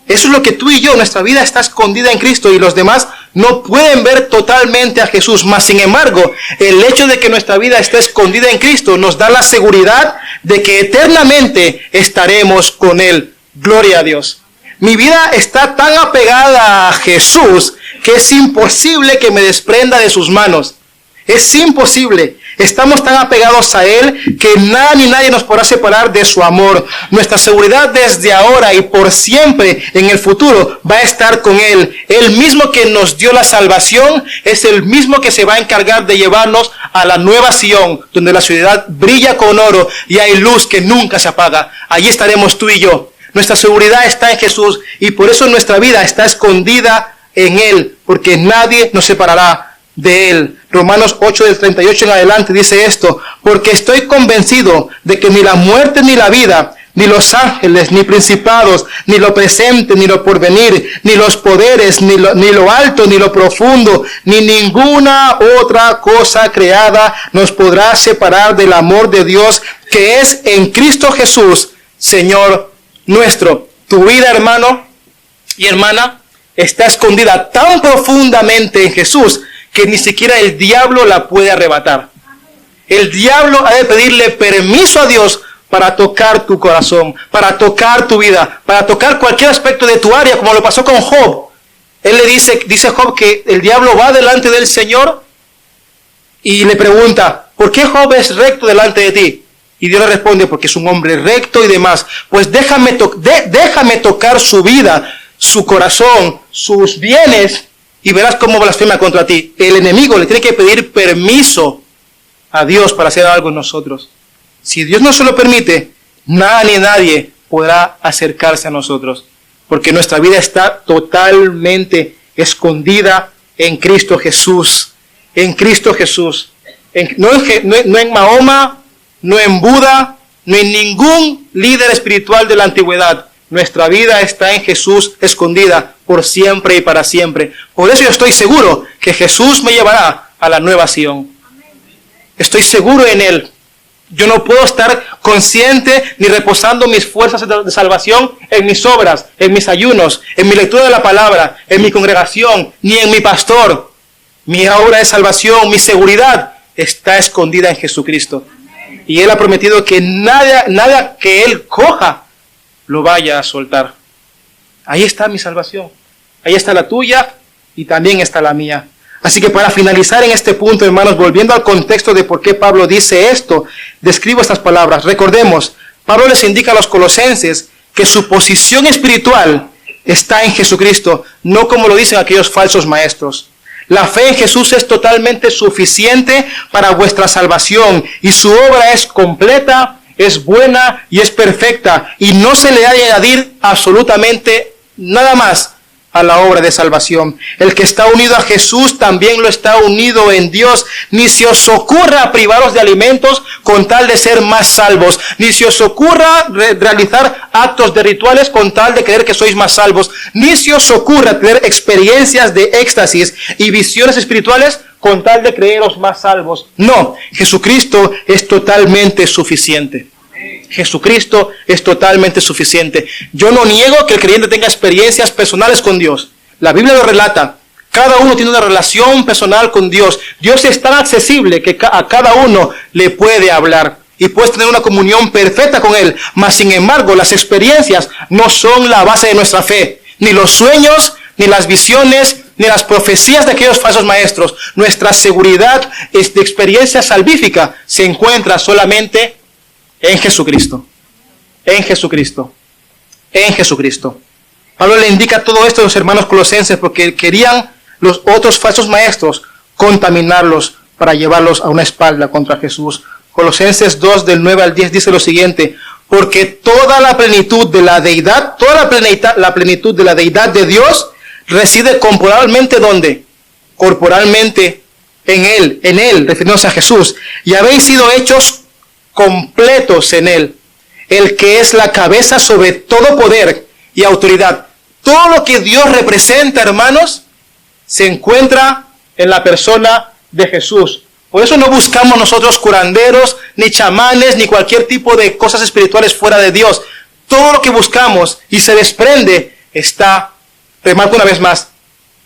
Eso es lo que tú y yo, nuestra vida está escondida en Cristo y los demás no pueden ver totalmente a Jesús. Mas, sin embargo, el hecho de que nuestra vida esté escondida en Cristo nos da la seguridad de que eternamente estaremos con Él. Gloria a Dios. Mi vida está tan apegada a Jesús que es imposible que me desprenda de sus manos. Es imposible. Estamos tan apegados a Él que nada ni nadie nos podrá separar de su amor. Nuestra seguridad desde ahora y por siempre en el futuro va a estar con Él. El mismo que nos dio la salvación es el mismo que se va a encargar de llevarnos a la nueva Sión, donde la ciudad brilla con oro y hay luz que nunca se apaga. Allí estaremos tú y yo. Nuestra seguridad está en Jesús y por eso nuestra vida está escondida en Él, porque nadie nos separará de Él. Romanos 8 del 38 en adelante dice esto: porque estoy convencido de que ni la muerte ni la vida, ni los ángeles, ni principados, ni lo presente, ni lo porvenir, ni los poderes, ni lo alto, ni lo profundo, ni ninguna otra cosa creada nos podrá separar del amor de Dios que es en Cristo Jesús, Señor nuestro. Tu vida, hermano y hermana, está escondida tan profundamente en Jesús que ni siquiera el diablo la puede arrebatar. El diablo ha de pedirle permiso a Dios para tocar tu corazón, para tocar tu vida, para tocar cualquier aspecto de tu área, como lo pasó con Job. Él le dice Job que el diablo va delante del Señor y le pregunta, ¿por qué Job es recto delante de ti? Y Dios le responde, porque es un hombre recto y demás. Pues déjame tocar su vida, su corazón, sus bienes, y verás cómo blasfema contra ti. El enemigo le tiene que pedir permiso a Dios para hacer algo en nosotros. Si Dios no se lo permite, nada ni nadie podrá acercarse a nosotros, porque nuestra vida está totalmente escondida en Cristo Jesús. En Cristo Jesús. No en Mahoma, no en Buda, no en ningún líder espiritual de la antigüedad. Nuestra vida está en Jesús, escondida por siempre y para siempre. Por eso yo estoy seguro que Jesús me llevará a la nueva Sión. Estoy seguro en Él. Yo no puedo estar consciente ni reposando mis fuerzas de salvación en mis obras, en mis ayunos, en mi lectura de la palabra, en mi congregación, ni en mi pastor. Mi obra de salvación, mi seguridad está escondida en Jesucristo. Y Él ha prometido que nada que Él coja lo vaya a soltar. Ahí está mi salvación. Ahí está la tuya y también está la mía. Así que para finalizar en este punto, hermanos, volviendo al contexto de por qué Pablo dice esto, describo estas palabras. Recordemos, Pablo les indica a los colosenses que su posición espiritual está en Jesucristo, no como lo dicen aquellos falsos maestros. La fe en Jesús es totalmente suficiente para vuestra salvación y su obra es completa, es buena y es perfecta y no se le ha de añadir absolutamente nada más a la obra de salvación. El que está unido a Jesús también lo está unido en Dios. Ni se os ocurra privaros de alimentos con tal de ser más salvos. Ni se os ocurra realizar actos de rituales con tal de creer que sois más salvos. Ni se os ocurra tener experiencias de éxtasis y visiones espirituales con tal de creeros más salvos. No, Jesucristo es totalmente suficiente. Jesucristo es totalmente suficiente. Yo no niego que el creyente tenga experiencias personales con Dios. La Biblia lo relata. Cada uno tiene una relación personal con Dios. Dios es tan accesible que a cada uno le puede hablar. Y puedes tener una comunión perfecta con Él. Mas, sin embargo, las experiencias no son la base de nuestra fe. Ni los sueños, ni las visiones, ni las profecías de aquellos falsos maestros. Nuestra seguridad de experiencia salvífica se encuentra solamente en Jesucristo. En Jesucristo. En Jesucristo. Pablo le indica todo esto a los hermanos colosenses porque querían los otros falsos maestros contaminarlos para llevarlos a una espalda contra Jesús. Colosenses 2 del 9 al 10 dice lo siguiente: porque toda la plenitud de la deidad, la plenitud de la deidad de Dios reside corporalmente ¿dónde? Corporalmente en Él, refiriéndose a Jesús. Y habéis sido hechos completos en Él, el que es la cabeza sobre todo poder y autoridad. Todo lo que Dios representa, hermanos, se encuentra en la persona de Jesús. Por eso no buscamos nosotros curanderos, ni chamanes, ni cualquier tipo de cosas espirituales fuera de Dios. Todo lo que buscamos y se desprende está, remarco una vez más,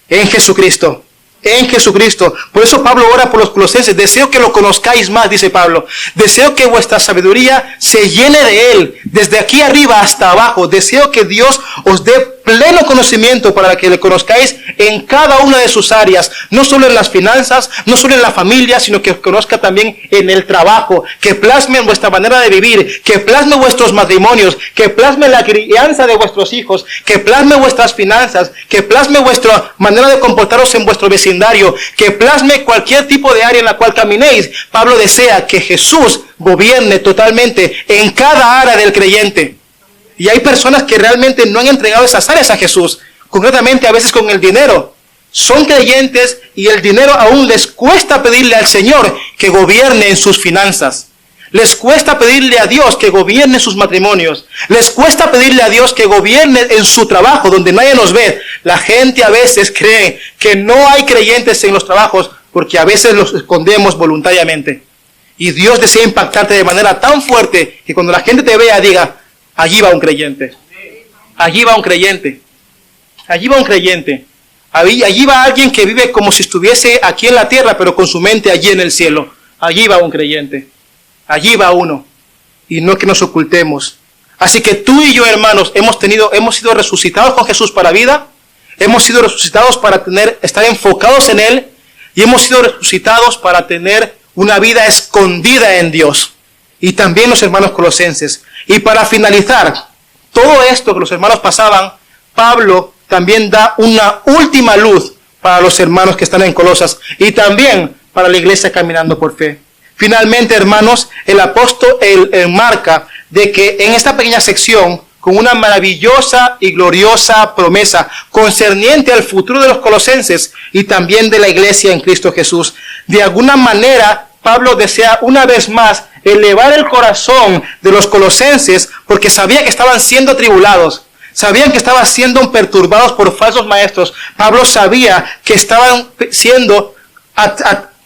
en Jesucristo. En Jesucristo. Por eso Pablo ora por los colosenses. Deseo que lo conozcáis más, dice Pablo. Deseo que vuestra sabiduría se llene de Él, desde aquí arriba hasta abajo. Deseo que Dios os dé pleno conocimiento para que le conozcáis en cada una de sus áreas. No solo en las finanzas, no solo en la familia, sino que os conozca también en el trabajo. Que plasme en vuestra manera de vivir. Que plasme vuestros matrimonios. Que plasme la crianza de vuestros hijos. Que plasme vuestras finanzas. Que plasme vuestra manera de comportaros en vuestro vecindario. Que plasme cualquier tipo de área en la cual caminéis. Pablo desea que Jesús gobierne totalmente en cada área del creyente. Y hay personas que realmente no han entregado esas áreas a Jesús. Concretamente a veces con el dinero. Son creyentes y el dinero aún les cuesta pedirle al Señor que gobierne en sus finanzas. Les cuesta pedirle a Dios que gobierne sus matrimonios. Les cuesta pedirle a Dios que gobierne en su trabajo, donde nadie nos ve. La gente a veces cree que no hay creyentes en los trabajos porque a veces los escondemos voluntariamente. Y Dios desea impactarte de manera tan fuerte que cuando la gente te vea diga, allí va un creyente. allí va un creyente. Allí va un creyente. Allí va alguien que vive como si estuviese aquí en la tierra, pero con su mente allí en el cielo. Allí va un creyente. Allí va uno. Y no que nos ocultemos. Así que tú y yo, hermanos, hemos sido resucitados con Jesús para vida. Hemos sido resucitados para estar enfocados en Él. Y hemos sido resucitados para tener una vida escondida en Dios. Y también los hermanos colosenses. Y para finalizar, todo esto que los hermanos pasaban, Pablo también da una última luz para los hermanos que están en Colosas y también para la iglesia caminando por fe. Finalmente, hermanos, el apóstol enmarca de que en esta pequeña sección, con una maravillosa y gloriosa promesa concerniente al futuro de los colosenses y también de la iglesia en Cristo Jesús, de alguna manera Pablo desea una vez más elevar el corazón de los colosenses porque sabía que estaban siendo atribulados. Sabían que estaban siendo perturbados por falsos maestros. Pablo sabía que estaban siendo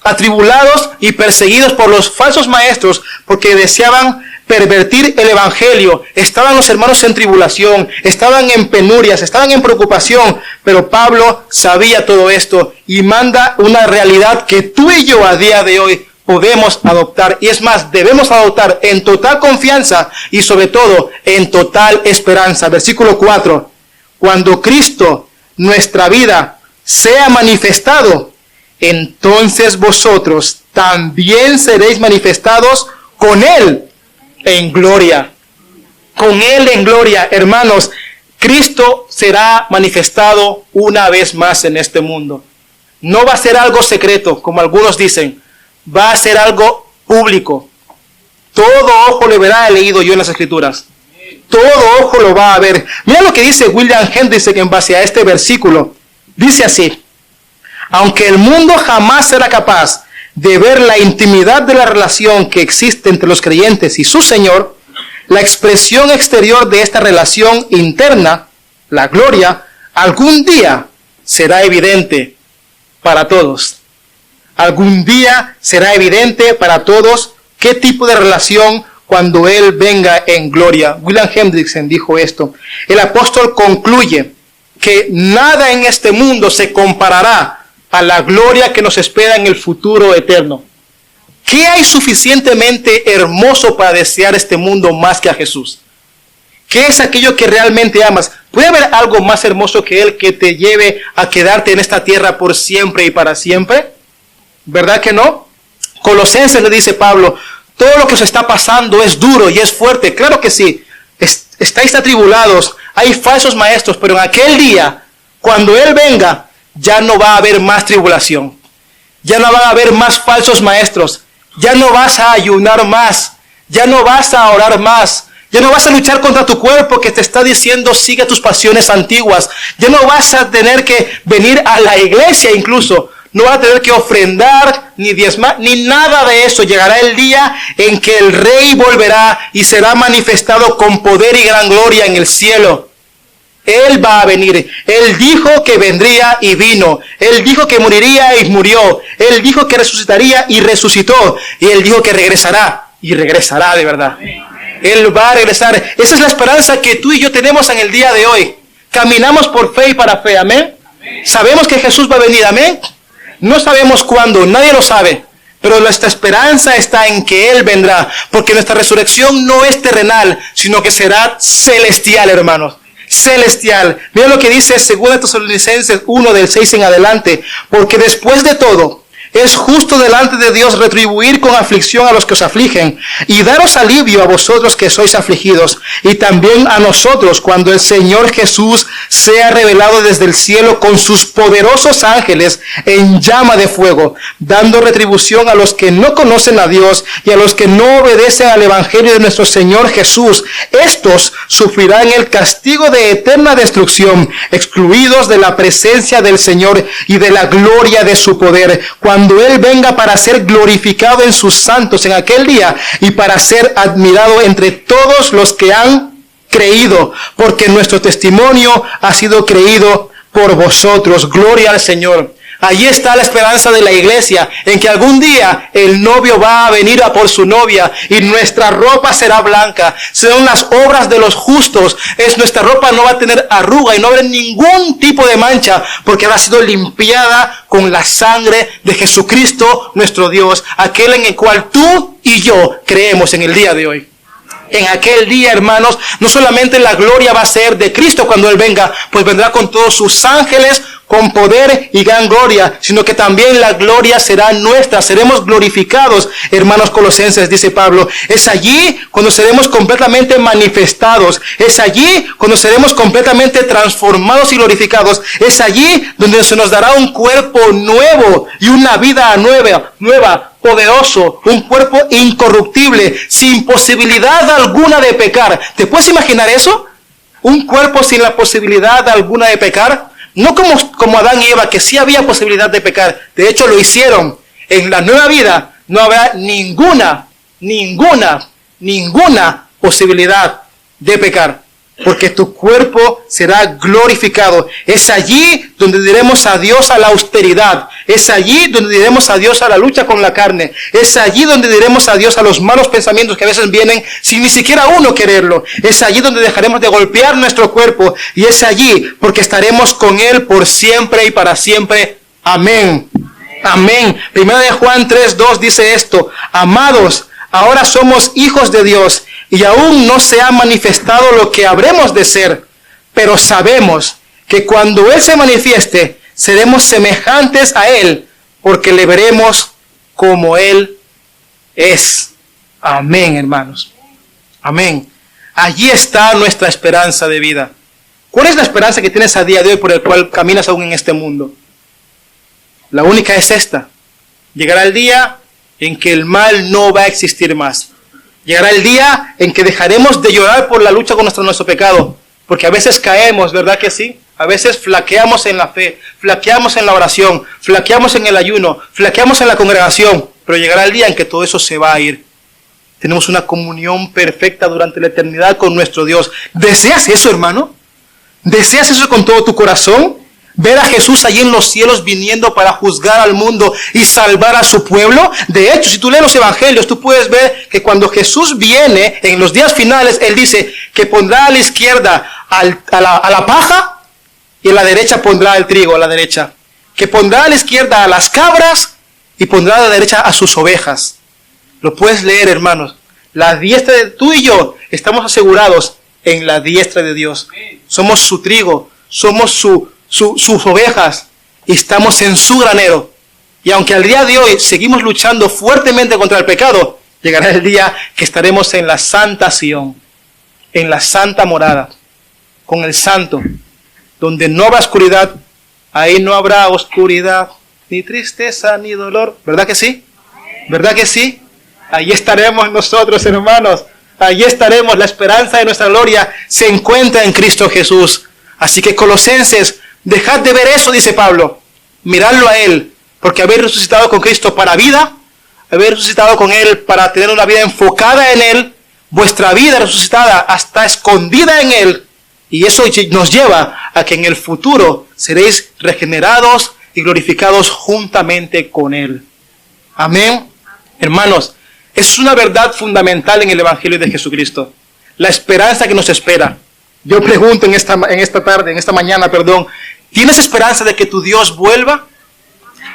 atribulados y perseguidos por los falsos maestros porque deseaban pervertir el evangelio. Estaban los hermanos en tribulación, estaban en penurias, estaban en preocupación, pero Pablo sabía todo esto y manda una realidad que tú y yo a día de hoy podemos adoptar, y es más, debemos adoptar en total confianza y sobre todo en total esperanza. Versículo 4, cuando Cristo, nuestra vida, sea manifestado, entonces vosotros también seréis manifestados con Él en gloria. Con Él en gloria, hermanos, Cristo será manifestado una vez más en este mundo. No va a ser algo secreto, como algunos dicen. Va a ser algo público. Todo ojo le verá, he leído yo en las Escrituras. Todo ojo lo va a ver. Mira lo que dice William Hendrickson en base a este versículo. Dice así: aunque el mundo jamás será capaz de ver la intimidad de la relación que existe entre los creyentes y su Señor, la expresión exterior de esta relación interna, la gloria, algún día será evidente para todos. Algún día será evidente para todos qué tipo de relación cuando Él venga en gloria. William Hendrickson dijo esto. El apóstol concluye que nada en este mundo se comparará a la gloria que nos espera en el futuro eterno. ¿Qué hay suficientemente hermoso para desear este mundo más que a Jesús? ¿Qué es aquello que realmente amas? ¿Puede haber algo más hermoso que Él que te lleve a quedarte en esta tierra por siempre y para siempre? ¿Verdad que no? Colosenses le dice Pablo, todo lo que os está pasando es duro y es fuerte. Claro que sí, estáis atribulados, hay falsos maestros, pero en aquel día, cuando Él venga, ya no va a haber más tribulación. Ya no va a haber más falsos maestros. Ya no vas a ayunar más. Ya no vas a orar más. Ya no vas a luchar contra tu cuerpo que te está diciendo sigue tus pasiones antiguas. Ya no vas a tener que venir a la iglesia incluso. No vas a tener que ofrendar, ni diezmar, ni nada de eso. Llegará el día en que el Rey volverá y será manifestado con poder y gran gloria en el cielo. Él va a venir. Él dijo que vendría y vino. Él dijo que moriría y murió. Él dijo que resucitaría y resucitó. Y Él dijo que regresará y regresará de verdad. Él va a regresar. Esa es la esperanza que tú y yo tenemos en el día de hoy. Caminamos por fe y para fe. Amén. Sabemos que Jesús va a venir. Amén. No sabemos cuándo, nadie lo sabe, pero nuestra esperanza está en que Él vendrá, porque nuestra resurrección no es terrenal, sino que será celestial, hermanos. Celestial. Mira lo que dice 2 Tesalonicenses 1 del 6 en adelante, porque después de todo, es justo delante de Dios retribuir con aflicción a los que os afligen y daros alivio a vosotros que sois afligidos y también a nosotros cuando el Señor Jesús sea revelado desde el cielo con sus poderosos ángeles en llama de fuego, dando retribución a los que no conocen a Dios y a los que no obedecen al evangelio de nuestro Señor Jesús. Estos sufrirán el castigo de eterna destrucción, excluidos de la presencia del Señor y de la gloria de su poder, cuando Él venga para ser glorificado en sus santos en aquel día y para ser admirado entre todos los que han creído, porque nuestro testimonio ha sido creído por vosotros. Gloria al Señor. Allí está la esperanza de la iglesia, en que algún día el novio va a venir a por su novia y nuestra ropa será blanca. Serán las obras de los justos. Nuestra ropa no va a tener arruga y no habrá ningún tipo de mancha, porque habrá sido limpiada con la sangre de Jesucristo, nuestro Dios, aquel en el cual tú y yo creemos en el día de hoy. En aquel día, hermanos, no solamente la gloria va a ser de Cristo cuando Él venga, pues vendrá con todos sus ángeles, con poder y gran gloria, sino que también la gloria será nuestra, seremos glorificados, hermanos colosenses, dice Pablo. Es allí cuando seremos completamente manifestados, es allí cuando seremos completamente transformados y glorificados, es allí donde se nos dará un cuerpo nuevo y una vida nueva, poderoso, un cuerpo incorruptible, sin posibilidad alguna de pecar. ¿Te puedes imaginar eso? Un cuerpo sin la posibilidad alguna de pecar. No como Adán y Eva, que sí había posibilidad de pecar. De hecho, lo hicieron. En la nueva vida no habrá ninguna posibilidad de pecar. Porque tu cuerpo será glorificado. Es allí donde diremos adiós a la austeridad. Es allí donde diremos adiós a la lucha con la carne. Es allí donde diremos adiós a los malos pensamientos que a veces vienen sin ni siquiera uno quererlo. Es allí donde dejaremos de golpear nuestro cuerpo. Y es allí porque estaremos con Él por siempre y para siempre. Amén. Amén. Primera de Juan 3:2 dice esto: amados, ahora somos hijos de Dios, y aún no se ha manifestado lo que habremos de ser, pero sabemos que cuando Él se manifieste, seremos semejantes a Él, porque le veremos como Él es. Amén, hermanos. Amén. Allí está nuestra esperanza de vida. ¿Cuál es la esperanza que tienes a día de hoy por el cual caminas aún en este mundo? La única es esta: llegará el día en que el mal no va a existir más. Llegará el día en que dejaremos de llorar por la lucha contra nuestro pecado, porque a veces caemos, ¿verdad que sí? A veces flaqueamos en la fe, flaqueamos en la oración, flaqueamos en el ayuno, flaqueamos en la congregación, pero llegará el día en que todo eso se va a ir. Tenemos una comunión perfecta durante la eternidad con nuestro Dios. ¿Deseas eso, hermano? ¿Deseas eso con todo tu corazón? Ver a Jesús allí en los cielos viniendo para juzgar al mundo y salvar a su pueblo. De hecho, si tú lees los evangelios, tú puedes ver que cuando Jesús viene en los días finales, Él dice que pondrá a la izquierda a la paja y a la derecha pondrá el trigo, a la derecha. Que pondrá a la izquierda a las cabras y pondrá a la derecha a sus ovejas. Lo puedes leer, hermanos. La diestra de tú y yo estamos asegurados en la diestra de Dios. Somos su trigo, somos sus ovejas, y estamos en su granero. Y aunque al día de hoy seguimos luchando fuertemente contra el pecado, llegará el día que estaremos en la santa Sión, en la santa morada, con el santo, donde no habrá oscuridad. Ahí no habrá oscuridad, ni tristeza, ni dolor. ¿Verdad que sí? ¿Verdad que sí? Allí estaremos nosotros, hermanos. Allí estaremos. La esperanza de nuestra gloria se encuentra en Cristo Jesús. Así que, Colosenses, dejad de ver eso, dice Pablo. Miradlo a Él, porque habéis resucitado con Cristo para vida, habéis resucitado con Él para tener una vida enfocada en Él. Vuestra vida resucitada está escondida en Él, y eso nos lleva a que en el futuro seréis regenerados y glorificados juntamente con Él. Amén. Hermanos, es una verdad fundamental en el Evangelio de Jesucristo. La esperanza que nos espera. Yo pregunto en esta mañana, ¿tienes esperanza de que tu Dios vuelva?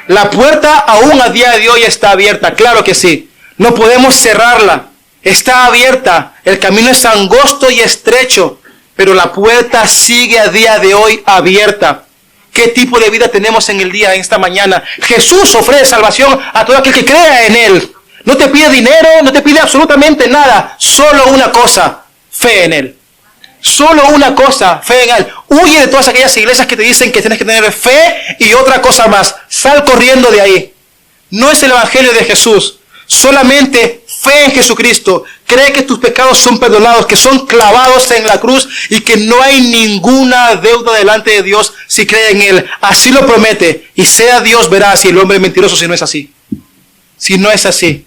La puerta aún a día de hoy está abierta, claro que sí. No podemos cerrarla. Está abierta. El camino es angosto y estrecho, pero la puerta sigue a día de hoy abierta. ¿Qué tipo de vida tenemos en esta mañana? Jesús ofrece salvación a todo aquel que crea en Él. No te pide dinero, no te pide absolutamente nada. Solo una cosa: fe en Él. Solo una cosa: fe en Él. Huye de todas aquellas iglesias que te dicen que tienes que tener fe y otra cosa más. Sal corriendo de ahí. No es el Evangelio de Jesús. Solamente fe en Jesucristo. Cree que tus pecados son perdonados, que son clavados en la cruz y que no hay ninguna deuda delante de Dios si cree en Él. Así lo promete. Y sea Dios veraz y el hombre mentiroso si no es así. Si no es así.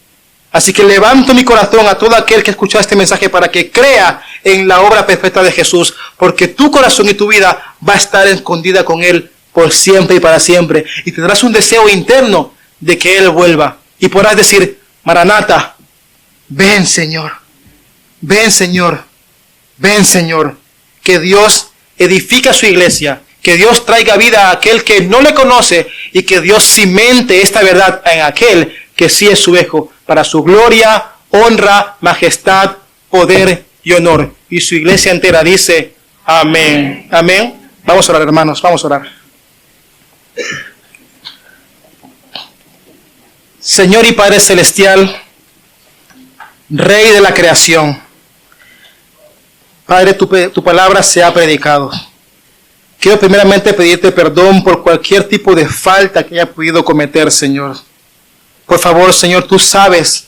Así que levanto mi corazón a todo aquel que escuchó este mensaje para que crea en la obra perfecta de Jesús, porque tu corazón y tu vida va a estar escondida con Él por siempre y para siempre. Y tendrás un deseo interno de que Él vuelva. Y podrás decir, Maranata, ven Señor, ven Señor, ven Señor. Que Dios edifique su iglesia, que Dios traiga vida a aquel que no le conoce y que Dios cimente esta verdad en aquel que sí es su hijo, para su gloria, honra, majestad, poder y honor. Y su iglesia entera dice, amén. Amén. Vamos a orar, hermanos, vamos a orar. Señor y Padre Celestial, Rey de la creación, Padre, tu palabra se ha predicado. Quiero primeramente pedirte perdón por cualquier tipo de falta que haya podido cometer, Señor. Por favor, Señor, tú sabes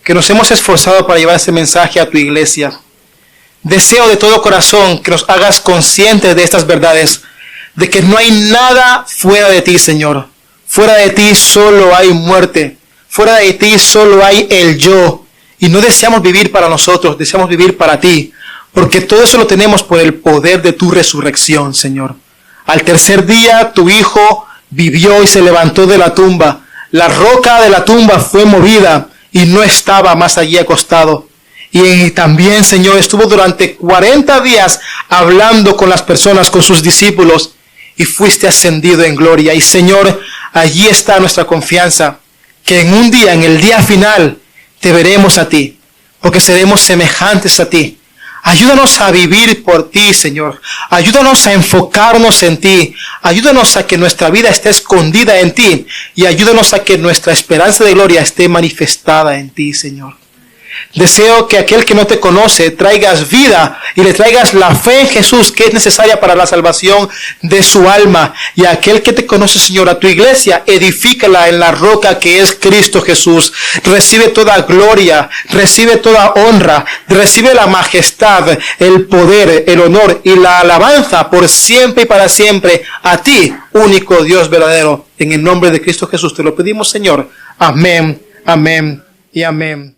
que nos hemos esforzado para llevar ese mensaje a tu iglesia. Deseo de todo corazón que nos hagas conscientes de estas verdades, de que no hay nada fuera de ti, Señor. Fuera de ti solo hay muerte. Fuera de ti solo hay el yo. Y no deseamos vivir para nosotros, deseamos vivir para ti. Porque todo eso lo tenemos por el poder de tu resurrección, Señor. Al tercer día tu Hijo vivió y se levantó de la tumba. La roca de la tumba fue movida y no estaba más allí acostado. Y también, Señor, estuvo durante 40 días hablando con las personas, con sus discípulos, y fuiste ascendido en gloria. Y Señor, allí está nuestra confianza, que en un día, en el día final, te veremos a ti, porque seremos semejantes a ti. Ayúdanos a vivir por ti, Señor. Ayúdanos a enfocarnos en ti. Ayúdanos a que nuestra vida esté escondida en ti. Y ayúdanos a que nuestra esperanza de gloria esté manifestada en ti, Señor. Deseo que aquel que no te conoce traigas vida y le traigas la fe en Jesús que es necesaria para la salvación de su alma. Y a aquel que te conoce, Señor, a tu iglesia, edifícala en la roca que es Cristo Jesús. Recibe toda gloria, recibe toda honra, recibe la majestad, el poder, el honor y la alabanza por siempre y para siempre a ti, único Dios verdadero. En el nombre de Cristo Jesús te lo pedimos, Señor. Amén, amén y amén.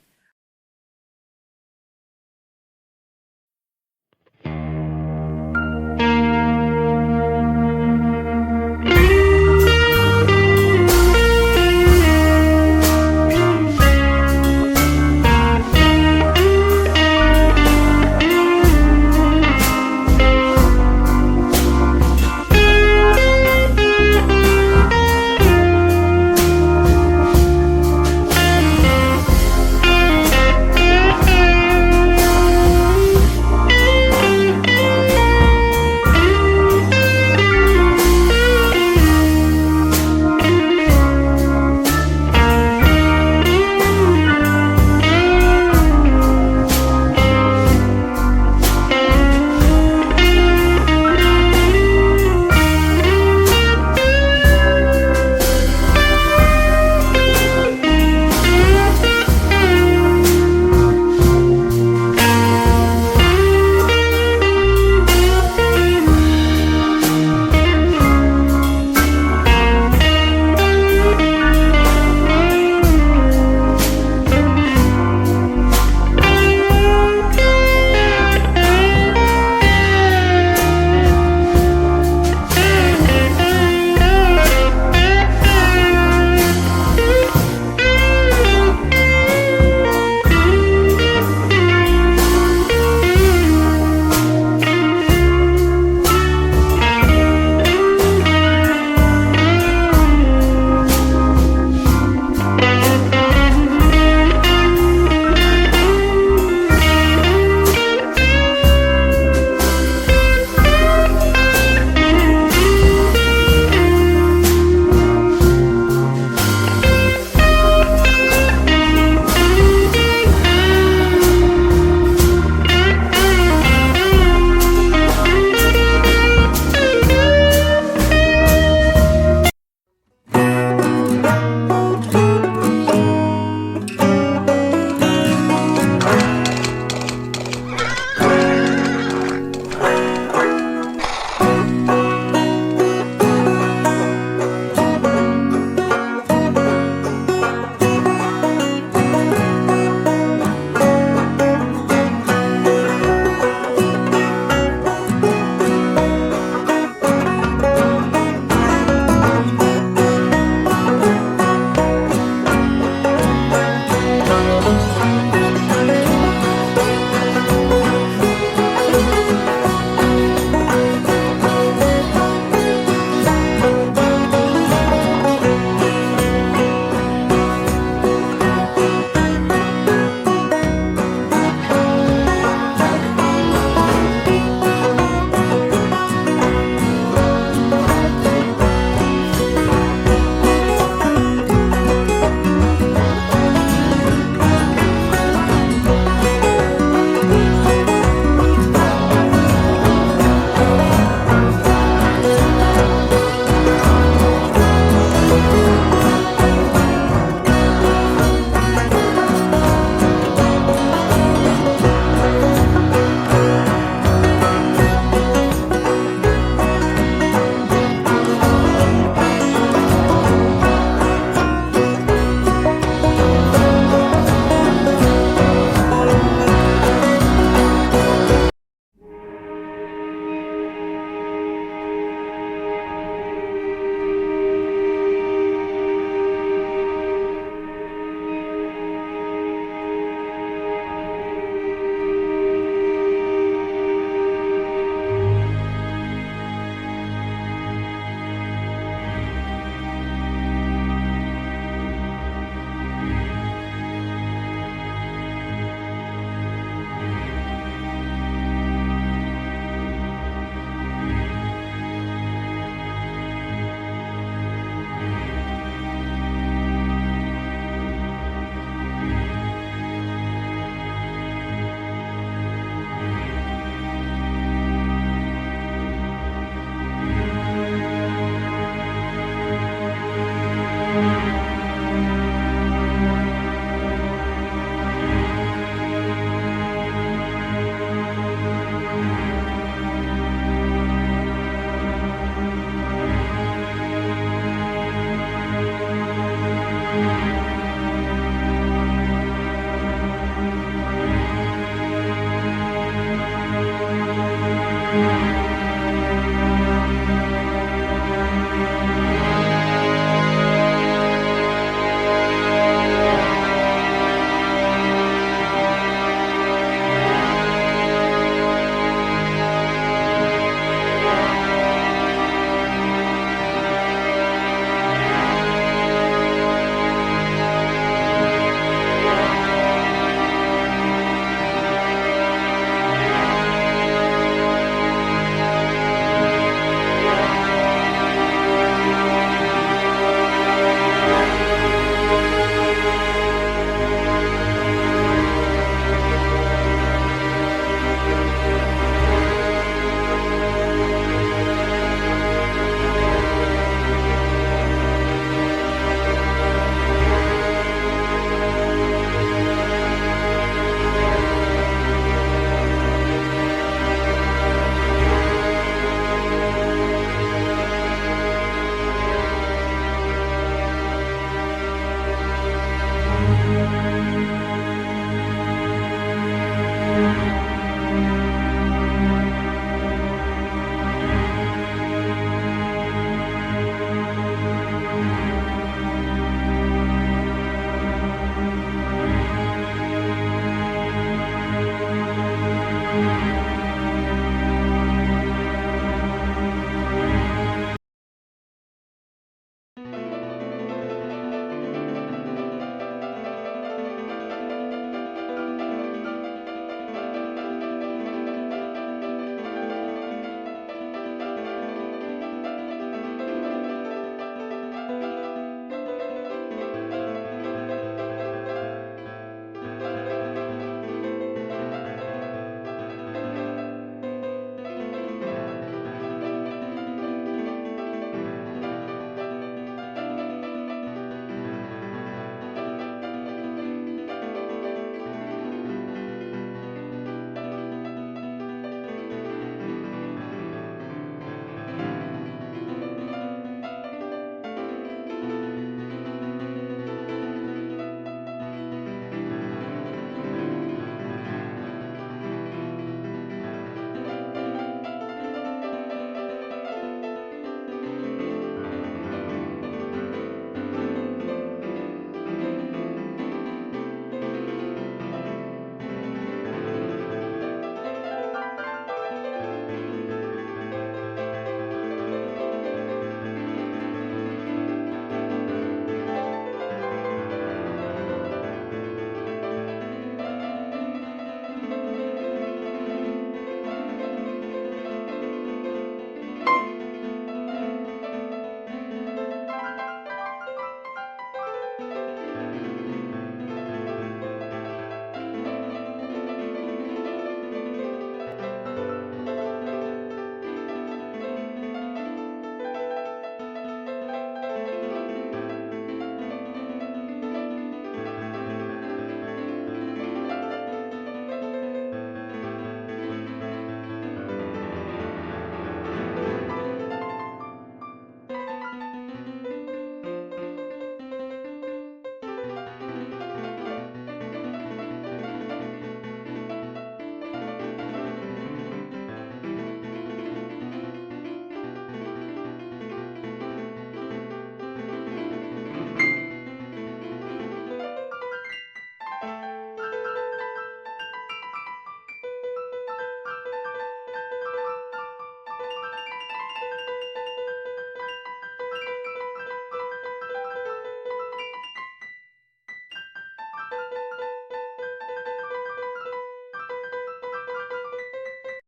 Amén.